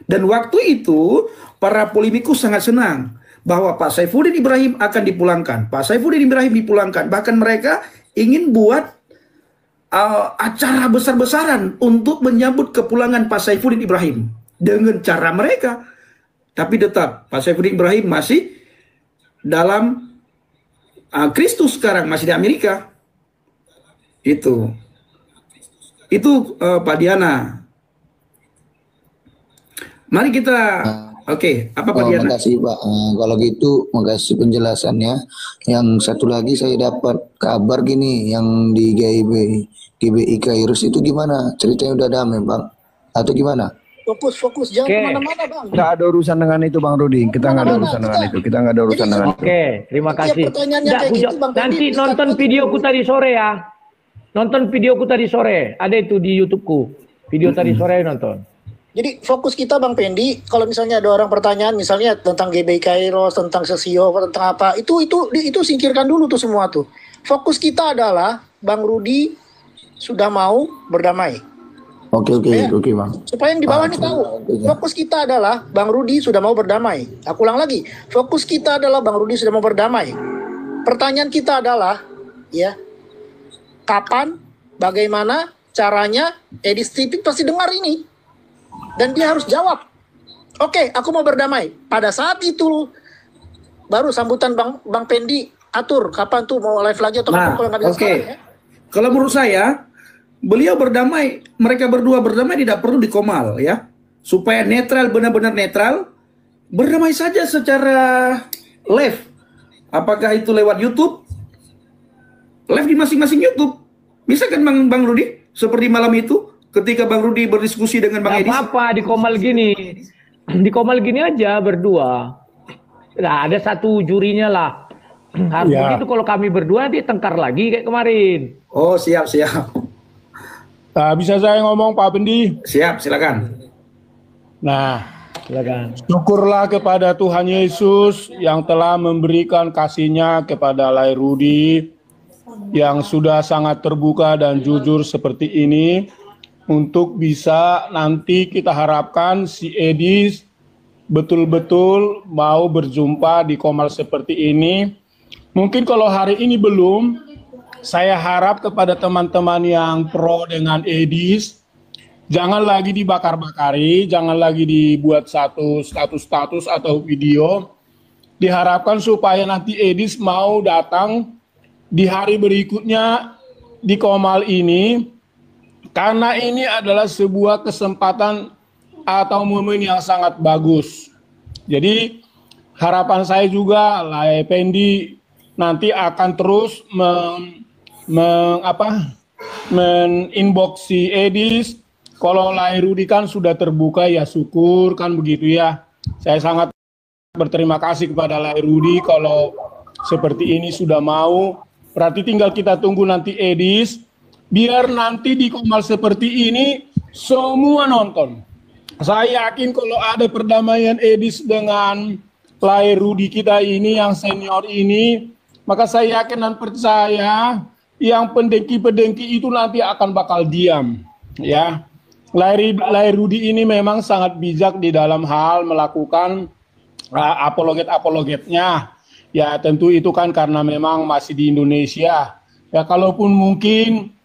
Dan waktu itu para polemikus sangat senang bahwa Pak Saifuddin Ibrahim akan dipulangkan. Pak Saifuddin Ibrahim dipulangkan. Bahkan mereka ingin buat acara besar-besaran untuk menyambut kepulangan Pak Saifuddin Ibrahim dengan cara mereka. Tapi tetap Pak Saifuddin Ibrahim masih dalam Kristus sekarang, masih di Amerika. Itu Pak Diana. Mari kita apa Pak Diana? Makasih Pak. Kalau gitu makasih penjelasannya. Yang satu lagi saya dapat kabar gini, yang di GBI Kairus itu gimana? Ceritanya udah damai Bang? Atau gimana? Fokus, jangan kemana-mana Bang. Nggak ada urusan dengan itu Bang Rudi. Kita nggak ada urusan dengan itu. Kita nggak ada urusan dengan itu. Oke, terima kasih. Nanti nonton videoku tadi sore ya. Nonton videoku tadi sore. Ada itu di YouTubeku. Video tadi sore nonton. Jadi fokus kita Bang Pendi, kalau misalnya ada orang pertanyaan misalnya tentang GBI Kairos, tentang Sesio, tentang apa, itu singkirkan dulu tuh semua tuh. Fokus kita adalah Bang Rudi sudah mau berdamai. Oke Bang. Supaya yang di bawah ini tahu. Fokus kita adalah Bang Rudi sudah mau berdamai. Aku ulang lagi. Fokus kita adalah Bang Rudi sudah mau berdamai. Pertanyaan kita adalah ya, kapan, bagaimana caranya Edis TV pasti dengar ini. Dan dia harus jawab. Oke, aku mau berdamai. Pada saat itu baru sambutan Bang Pendi atur kapan tuh mau live lagi atau kapan kalau nggak bisa sekarang, ya. Kalau menurut saya beliau berdamai, mereka berdua berdamai tidak perlu dikomal ya. Supaya netral, benar-benar netral, berdamai saja secara live. Apakah itu lewat YouTube? Live di masing-masing YouTube. Bisa kan Bang Rudi? Seperti malam itu ketika Bang Rudi berdiskusi dengan Bang Edis. Apa dikomal gini. Dikomal gini aja berdua. Nah, ada satu jurinya lah. Harus begitu kalau kami berdua nanti tengkar lagi kayak kemarin. Oh, siap. Bisa saya ngomong Pak Pendi? Siap, silakan. Nah, silakan. Syukurlah kepada Tuhan Yesus yang telah memberikan kasih-Nya kepada Lai Rudi yang sudah sangat terbuka dan jujur seperti ini. Untuk bisa nanti kita harapkan si Edis betul-betul mau berjumpa di Komal seperti ini. Mungkin kalau hari ini belum, saya harap kepada teman-teman yang pro dengan Edis, jangan lagi dibakar-bakari, jangan lagi dibuat satu status atau video. Diharapkan supaya nanti Edis mau datang di hari berikutnya di Komal ini karena ini adalah sebuah kesempatan atau momen yang sangat bagus. Jadi harapan saya juga Lai Effendi nanti akan terus men-inbox si Edis. Kalau Lai Rudi kan sudah terbuka ya syukur kan begitu ya. Saya sangat berterima kasih kepada Lai Rudi kalau seperti ini sudah mau. Berarti tinggal kita tunggu nanti Edis. Biar nanti di Komal seperti ini semua nonton. Saya yakin kalau ada perdamaian Edis dengan Lai Rudi kita ini yang senior ini, maka saya yakin dan percaya yang pendengki-pendengki itu nanti akan bakal diam. Ya, Lai Rudi ini memang sangat bijak di dalam hal melakukan apologet-apologetnya. Ya tentu itu kan karena memang masih di Indonesia. Ya kalaupun mungkin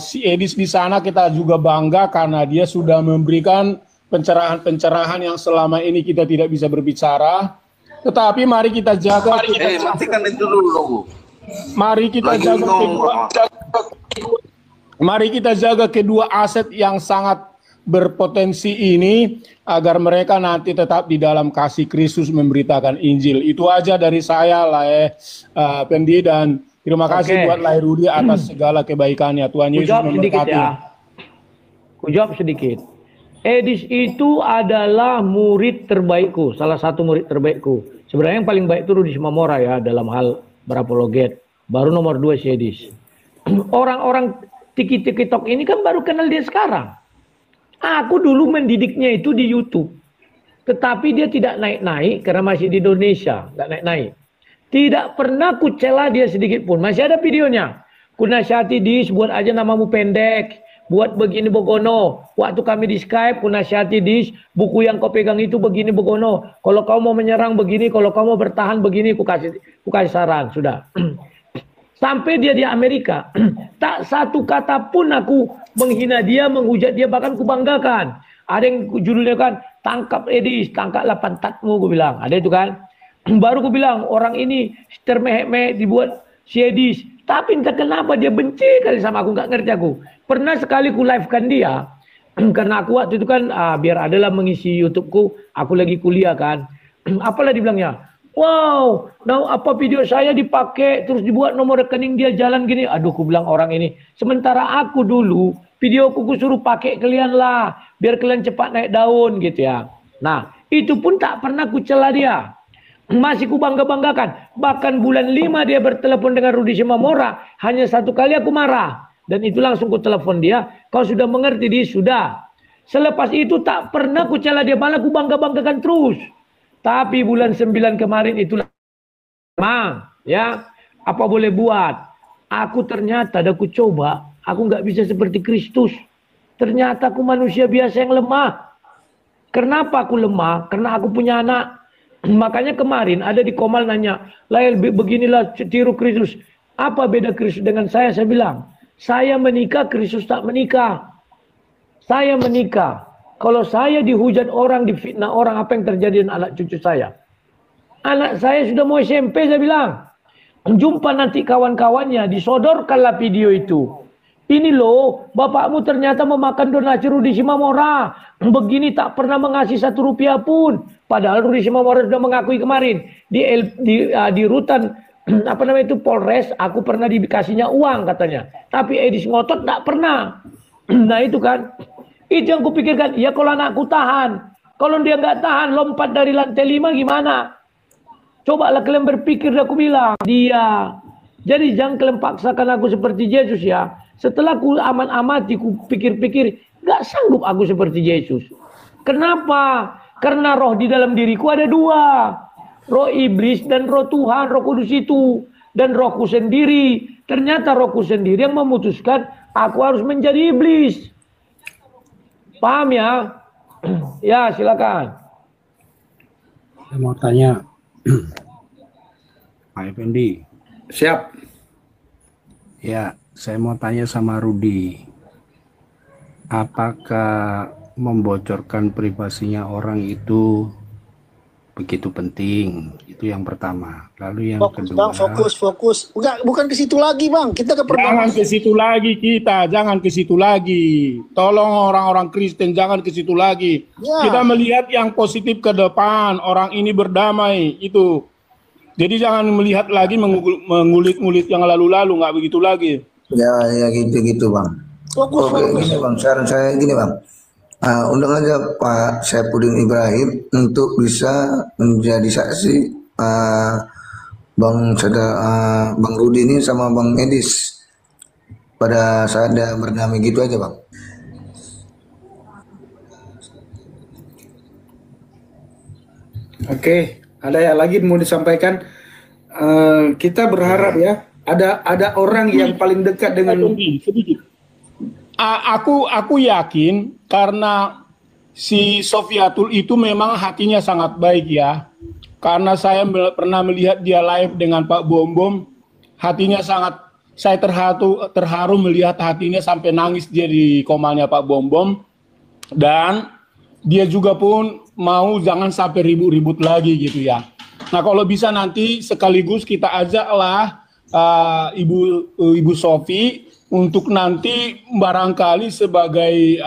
si Edis di sana kita juga bangga karena dia sudah memberikan pencerahan-pencerahan yang selama ini kita tidak bisa berbicara. Tetapi mari kita jaga. Matikan itu dulu. Mari kita jaga kedua aset yang sangat berpotensi ini agar mereka nanti tetap di dalam kasih Kristus memberitakan Injil. Itu aja dari saya, Lai Effendi, dan terima kasih buat Lai Rudi atas segala kebaikannya. Tuhan Yesus memberkati. Ku jawab sedikit. Edis itu adalah murid terbaikku, salah satu murid terbaikku. Sebenarnya yang paling baik itu Rudi Simamora ya dalam hal berapologet. Baru nomor 2 si Edis. Orang-orang tiki-tiktok ini kan baru kenal dia sekarang. Aku dulu mendidiknya itu di YouTube. Tetapi dia tidak naik-naik karena masih di Indonesia. Nggak naik-naik. Tidak pernah ku cela dia sedikit pun. Masih ada videonya. Ku nasihati Dis, buat aja namamu pendek. Buat begini begono. Waktu kami di Skype, ku nasihati Dis, buku yang kau pegang itu begini begono. Kalau kau mau menyerang begini, kalau kau mau bertahan begini, ku kasih saran. Sudah. Sampai dia di Amerika, tak satu kata pun aku menghina dia, menghujat dia, bahkan kubanggakan. Ada yang judulnya kan, tangkap Edis, tangkaplah pantatmu, gue bilang. Ada itu kan. Baru gue bilang, orang ini termehek-mehek dibuat si Edis. Tapi entah kenapa dia benci kali sama aku, nggak ngerti aku. Pernah sekali ku live-kan dia, karena aku waktu itu kan, biar adalah mengisi YouTubeku, aku lagi kuliah kan. Apalah dibilangnya. Wow, apa video saya dipakai terus dibuat nomor rekening dia jalan gini. Aduh, ku bilang orang ini. Sementara aku dulu videoku ku suruh pakai kalian lah, biar kalian cepat naik daun gitu ya. Nah, itu pun tak pernah ku cela dia. Masih ku bangga-banggakan. Bahkan bulan 5 dia bertelepon dengan Rudi Simamora, hanya satu kali aku marah. Dan itu langsung ku telepon dia, kau sudah mengerti dia? Sudah. Selepas itu tak pernah ku cela dia, malah ku bangga-banggakan terus. Tapi bulan 9 kemarin itulah memang ya apa boleh buat. Aku ternyata ada ku coba, aku nggak bisa seperti Kristus. Ternyata aku manusia biasa yang lemah. Kenapa aku lemah? Karena aku punya anak. Makanya kemarin ada di Komal nanya, Lail beginilah tiru Kristus. Apa beda Kristus dengan saya? Saya bilang, saya menikah, Kristus tak menikah. Saya menikah. Kalau saya dihujat orang, difitnah orang, apa yang terjadi dengan anak cucu saya? Anak saya sudah mau SMP, saya bilang. Jumpa nanti kawan-kawannya, disodorkanlah video itu. Ini loh, bapakmu ternyata memakan donasi Rudi Simamora. Begini tak pernah mengasih 1 rupiah pun. Padahal Rudi Simamora sudah mengakui kemarin. Di rutan, apa namanya itu, Polres, aku pernah dikasihnya uang katanya. Tapi Edis ngotot tak pernah. Nah itu kan. Itu yang kupikirkan, ya kalau anakku tahan. Kalau dia nggak tahan, lompat dari lantai 5 gimana? Cobalah kalian berpikir, aku bilang. Dia. Jadi jangan kalian paksakan aku seperti Yesus ya. Setelah ku aman-amati, ku pikir-pikir, nggak sanggup aku seperti Yesus. Kenapa? Karena roh di dalam diriku ada 2. Roh iblis dan roh Tuhan, roh kudus itu. Dan rohku sendiri. Ternyata rohku sendiri yang memutuskan aku harus menjadi iblis. Paham ya? Ya, silakan. Saya mau tanya, Pak Effendi. Siap. Ya, saya mau tanya sama Rudi. Apakah membocorkan privasinya orang itu begitu penting. Itu yang pertama. Lalu yang Fokus kedua, bang, fokus. Enggak, bukan ke situ lagi bang. Kita ke Jangan ke situ lagi kita, jangan ke situ lagi. Tolong orang-orang Kristen jangan ke situ lagi. Ya. Kita melihat yang positif ke depan, orang ini berdamai itu. Jadi jangan melihat lagi mengulik-ngulik yang lalu-lalu, nggak begitu lagi. Ya gitu bang. Fokus. Gini bang, saran saya gini bang. Undang aja Pak Saifuddin Ibrahim untuk bisa menjadi saksi Bang Rudi ini sama Bang Edis pada saat dia berdamai gitu aja bang. Oke, ada yang lagi mau disampaikan? Kita berharap ya, ada orang yang paling dekat dengan sedikit. Aku yakin karena si Sofiatul itu memang hatinya sangat baik ya. Karena saya pernah melihat dia live dengan Pak Bom Bom, hatinya sangat, saya terharu melihat hatinya sampai nangis dia di komalnya Pak Bom Bom. Dan dia juga pun mau jangan sampai ribut-ribut lagi gitu ya. Nah kalau bisa nanti sekaligus kita ajaklah Ibu Sofi untuk nanti barangkali sebagai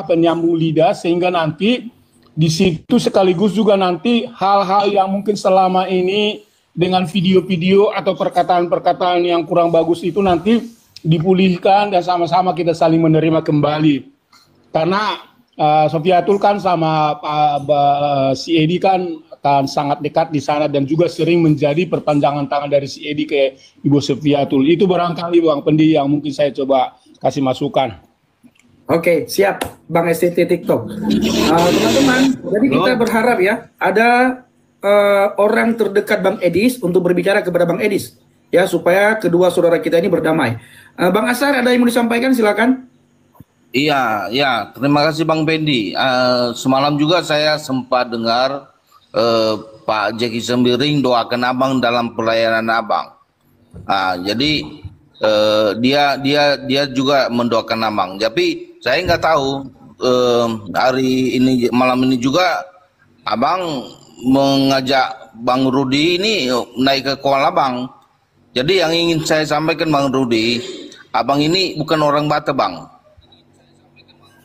penyambung lidah, sehingga nanti di situ sekaligus juga nanti hal-hal yang mungkin selama ini dengan video-video atau perkataan-perkataan yang kurang bagus itu nanti dipulihkan dan sama-sama kita saling menerima kembali. Karena Sofiatul kan sama si Edi kan sangat dekat di sana dan juga sering menjadi perpanjangan tangan dari si Edi ke Ibu Sofiatul. Itu barangkali Bang Pendi yang mungkin saya coba kasih masukan. Oke, siap Bang STT TikTok. Teman-teman, jadi kita berharap ya ada orang terdekat Bang Edis untuk berbicara kepada Bang Edis ya, supaya kedua saudara kita ini berdamai. Bang Asar, ada yang mau disampaikan, silakan. Iya, terima kasih Bang Pendi. Semalam juga saya sempat dengar Pak Jeki Sembiring doakan Abang dalam pelayanan Abang. Jadi dia juga mendoakan Abang. Tapi saya nggak tahu hari ini malam ini juga Abang mengajak Bang Rudi ini naik ke Kuala Bang. Jadi yang ingin saya sampaikan Bang Rudi, Abang ini bukan orang Batak Bang.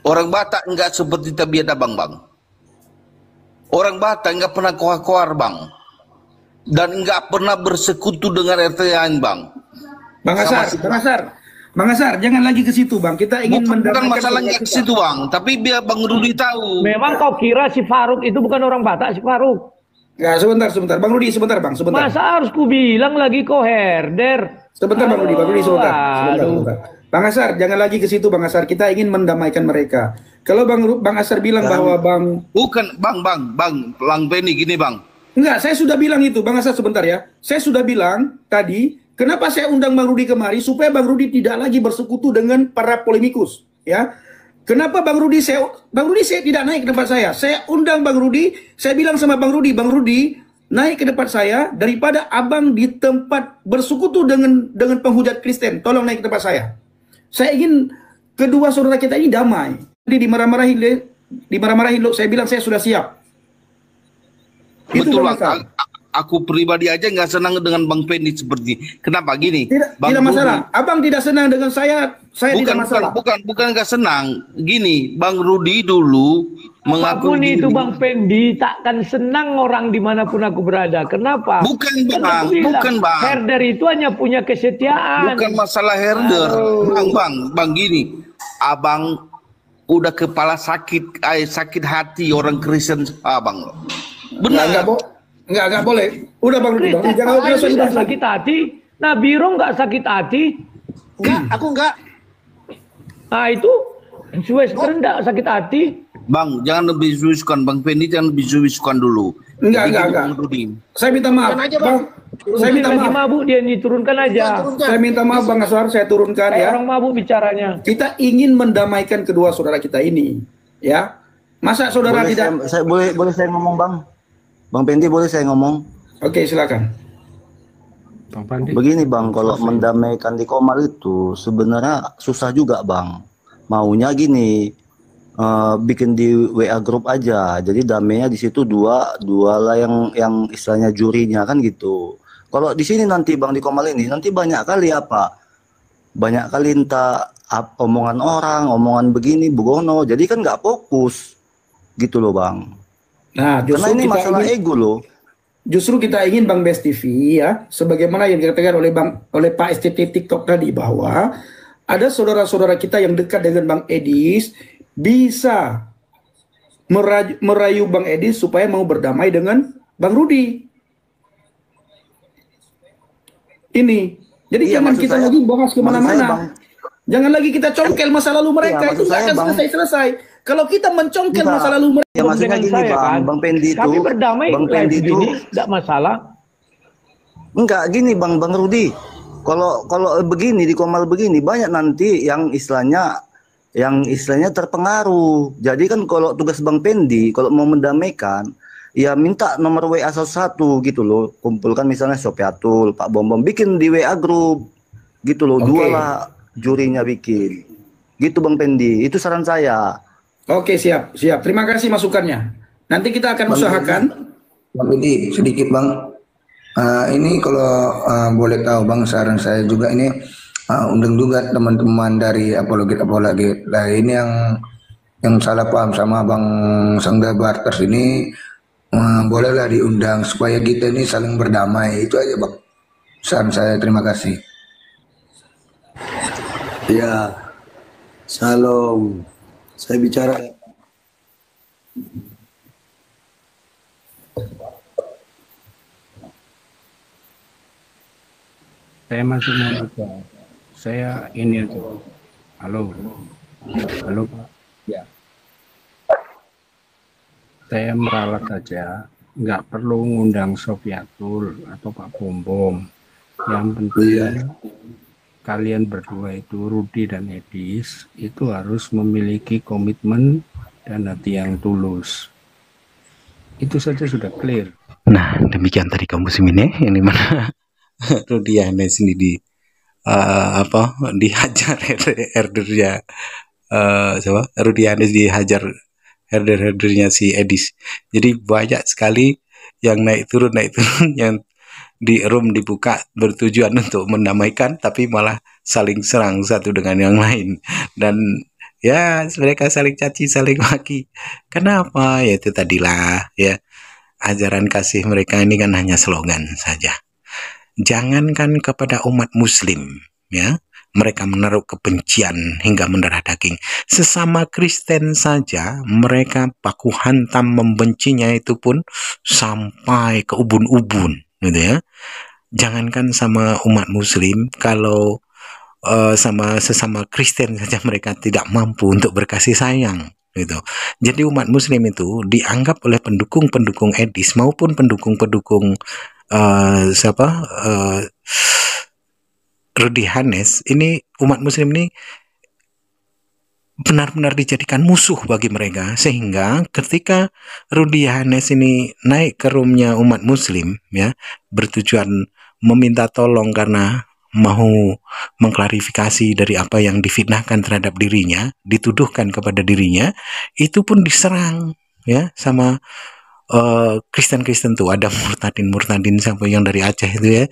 Orang Batak enggak seperti tabiat Abang Bang. Orang Batak enggak pernah koar-koar Bang. Dan enggak pernah bersekutu dengan RT lain Bang. Bang Asar, jangan lagi ke situ Bang. Kita ingin bukan masalahnya ke situ Bang, tapi biar Bang Rudi tahu. Memang kau kira si Faruk itu bukan orang Batak, si Faruk? Ya, sebentar. Bang Rudi, sebentar Bang, sebentar. Masa harus ku bilang lagi kau herder? Sebentar Bang Rudi, sebentar. Bang Asar, jangan lagi ke situ Bang Asar. Kita ingin mendamaikan mereka. Kalau Bang Asar bilang bahwa bukan Bang Penny gini Bang. Enggak, saya sudah bilang itu Bang Asar, sebentar ya. Saya sudah bilang tadi, kenapa saya undang Bang Rudi kemari supaya Bang Rudi tidak lagi bersekutu dengan para polemikus, ya. Kenapa Bang Rudi saya tidak naik ke tempat saya. Saya undang Bang Rudi, saya bilang sama Bang Rudi naik ke depan saya daripada Abang di tempat bersekutu dengan penghujat Kristen. Tolong naik ke tempat saya. Saya ingin kedua saudara kita ini damai. Jadi dimarah-marahin lo, saya bilang saya sudah siap. Betul Bang. Aku pribadi aja nggak senang dengan Bang Pendi seperti. Kenapa gini? Tidak masalah. Abang tidak senang dengan saya tidak masalah. Bukan nggak senang. Gini, Bang Rudi dulu mengaku itu Bang Pendi takkan senang orang dimanapun aku berada. Kenapa? Bukan Bang. Herder itu hanya punya kesetiaan. Bukan masalah herder. Bang gini. Abang udah kepala sakit hati orang Kristen Abang. Benar. Enggak boleh. Udah Bang Rudi, jangan sudah sakit hati. Nah, Biro enggak sakit hati. Enggak, aku enggak. Nah, itu Western enggak sakit hati. Bang, jangan lebih suwiskan. Bang Pendi jangan lebih suwiskan dulu. Enggak. Saya minta maaf. Bang, saya minta maaf. Mabuk dia diturunkan aja. Saya minta maaf Bang Aswar, saya turunkan ya. Orang mabuk bicaranya. Kita ingin mendamaikan kedua saudara kita ini, ya. Masa saudara tidak? Boleh saya ngomong Bang? Bang Pendi boleh saya ngomong? Oke, silakan. Begini Bang, kalau mendamaikan di Komal itu sebenarnya susah juga Bang. Maunya gini, bikin di WA grup aja. Jadi damainya di situ dua lah yang istilahnya jurinya kan gitu. Kalau di sini nanti Bang di Komal ini nanti banyak kali banyak kali entah omongan orang, omongan begini, begono. Jadi kan nggak fokus gitu loh Bang. Nah, Karena ini masalah ego loh. Justru kita ingin Bang Best TV ya, sebagaimana yang dikatakan oleh Pak STT TikTok tadi, bahwa ada saudara-saudara kita yang dekat dengan Bang Edis bisa merayu Bang Edis supaya mau berdamai dengan Bang Rudi. Ini, jadi jangan kita lagi bahas kemana-mana. Jangan lagi kita congkel masa lalu mereka, itu nggak akan selesai. Kalau kita mencongkel masa lalu mereka, ya maksudnya gini Bang Pendi itu, kami berdamai Bang Pendi itu tidak masalah. Enggak gini Bang Rudi. Kalau begini di Komal begini banyak nanti yang istilahnya terpengaruh. Jadi kan kalau tugas Bang Pendi kalau mau mendamaikan ya minta nomor WA satu gitu loh. Kumpulkan misalnya Sopiatul, Pak Bom bikin di WA grup gitu loh. Dua lah jurinya bikin. Gitu Bang Pendi. Itu saran saya. Oke, siap. Terima kasih masukannya. Nanti kita akan usahakan. Bang Pendi, sedikit Bang. Ini kalau boleh tahu Bang, saran saya juga ini undang juga teman-teman dari apologet lain yang salah paham sama Bang Sangga Barters ini, bolehlah diundang supaya kita ini saling berdamai. Itu aja Bang. Saran saya, terima kasih. Ya, salam. Saya bicara. Saya masih mau bicara. Saya ini aja. Halo Pak. Ya. Saya meralat saja, nggak perlu ngundang Sofiatul atau Pak Bom. Yang penting kalian berdua itu, Rudi dan Edis, itu harus memiliki komitmen dan hati yang tulus. Itu saja sudah clear. Nah, demikian tadi kaum muslimin yang dimana Rudi Yohanes ini dihajar herdernya siapa? Rudi Yohanes dihajar herdernya si Edis. Jadi banyak sekali yang naik turun yang di room dibuka bertujuan untuk mendamaikan, tapi malah saling serang satu dengan yang lain, dan ya mereka saling caci saling maki. Kenapa? Ya itu tadilah ya, ajaran kasih mereka ini kan hanya slogan saja. Jangankan kepada umat muslim ya, mereka menaruh kebencian hingga mendarah daging. Sesama Kristen saja mereka baku hantam membencinya, itu pun sampai ke ubun-ubun gitu ya. Jangankan sama umat muslim, kalau sama sesama Kristen saja mereka tidak mampu untuk berkasih sayang gitu. Jadi umat muslim itu dianggap oleh pendukung-pendukung Edis maupun pendukung-pendukung Rudi Yohanes ini, umat muslim ini benar-benar dijadikan musuh bagi mereka, sehingga ketika Rudi Yohanes ini naik ke roomnya umat muslim ya, bertujuan meminta tolong karena mau mengklarifikasi dari apa yang difitnahkan terhadap dirinya, dituduhkan kepada dirinya, itu pun diserang ya sama Kristen-Kristen tuh. Ada murtadin sampai yang dari Aceh itu ya,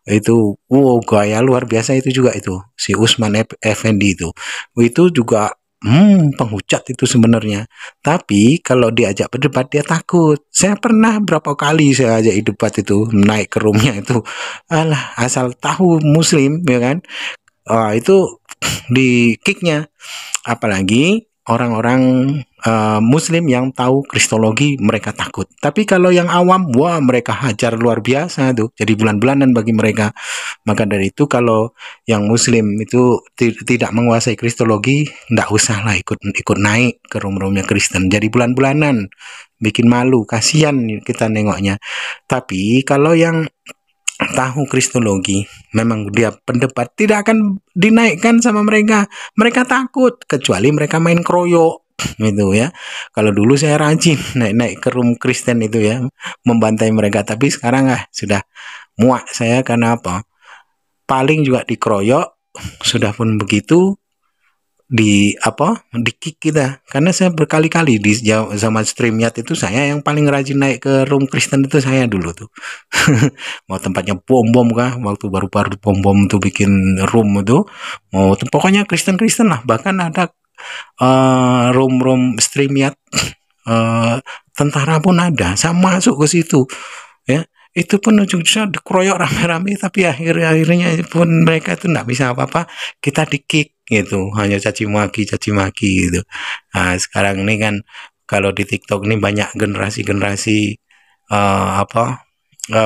itu gaya luar biasa itu juga, itu si Usman Effendi itu juga penghujat itu sebenarnya. Tapi kalau diajak berdebat dia takut. Saya pernah berapa kali saya ajak debat itu, naik ke roomnya itu, alah asal tahu muslim ya kan, itu di kicknya. Apalagi orang-orang muslim yang tahu kristologi mereka takut. Tapi kalau yang awam, wah mereka hajar luar biasa tuh. Jadi bulan-bulanan bagi mereka. Maka dari itu kalau yang muslim itu tidak menguasai kristologi, nggak usah lah ikut naik ke room-roomnya Kristen. Jadi bulan-bulanan, bikin malu, kasihan kita nengoknya. Tapi kalau yang tahu kristologi, memang dia pendebat, tidak akan dinaikkan sama mereka. Mereka takut, kecuali mereka main kroyok gitu ya. Kalau dulu saya rajin naik ke room Kristen itu ya, membantai mereka. Tapi sekarang sudah muak saya. Karena apa? Paling juga dikeroyok. Sudah pun begitu, di kick kita, karena saya berkali-kali di zaman StreamYard itu saya yang paling rajin naik ke room Kristen itu saya dulu tuh. Mau tempatnya bom-bom kah, waktu baru-baru bom-bom tuh bikin room itu, mau pokoknya Kristen lah, bahkan ada room StreamYard tentara pun ada, saya masuk ke situ ya. Itu pun ujung-ujungnya dikeroyok rame-rame, tapi akhirnya pun mereka itu nggak bisa apa-apa, kita di-kick gitu, hanya caci maki gitu. Nah, sekarang ini kan kalau di TikTok ini banyak generasi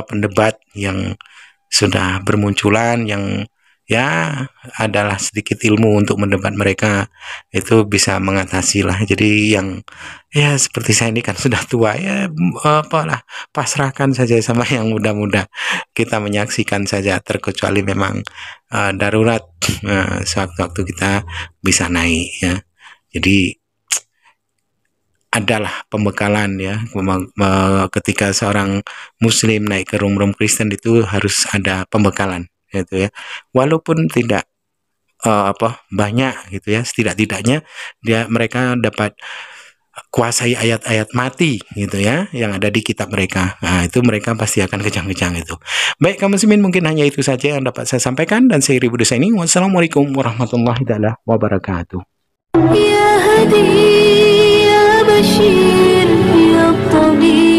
pendebat yang sudah bermunculan, yang ya adalah sedikit ilmu untuk mendebat mereka itu bisa mengatasi lah. Jadi yang ya seperti saya ini kan sudah tua ya, apalah, pasrahkan saja sama yang muda-muda, kita menyaksikan saja, terkecuali memang darurat sewaktu-waktu kita bisa naik ya. Jadi adalah pembekalan ya, ketika seorang muslim naik ke room Kristen itu harus ada pembekalan gitu ya, walaupun tidak banyak gitu ya, setidak-tidaknya mereka dapat kuasai ayat-ayat mati gitu ya yang ada di kitab mereka. Nah, itu mereka pasti akan kejang-kejang itu. Baik kaum muslimin, mungkin hanya itu saja yang dapat saya sampaikan, dan saya Ribu Dosa ini. Wassalamualaikum warahmatullahi wabarakatuh. Ya Hadi ya Bashir ya Tabib.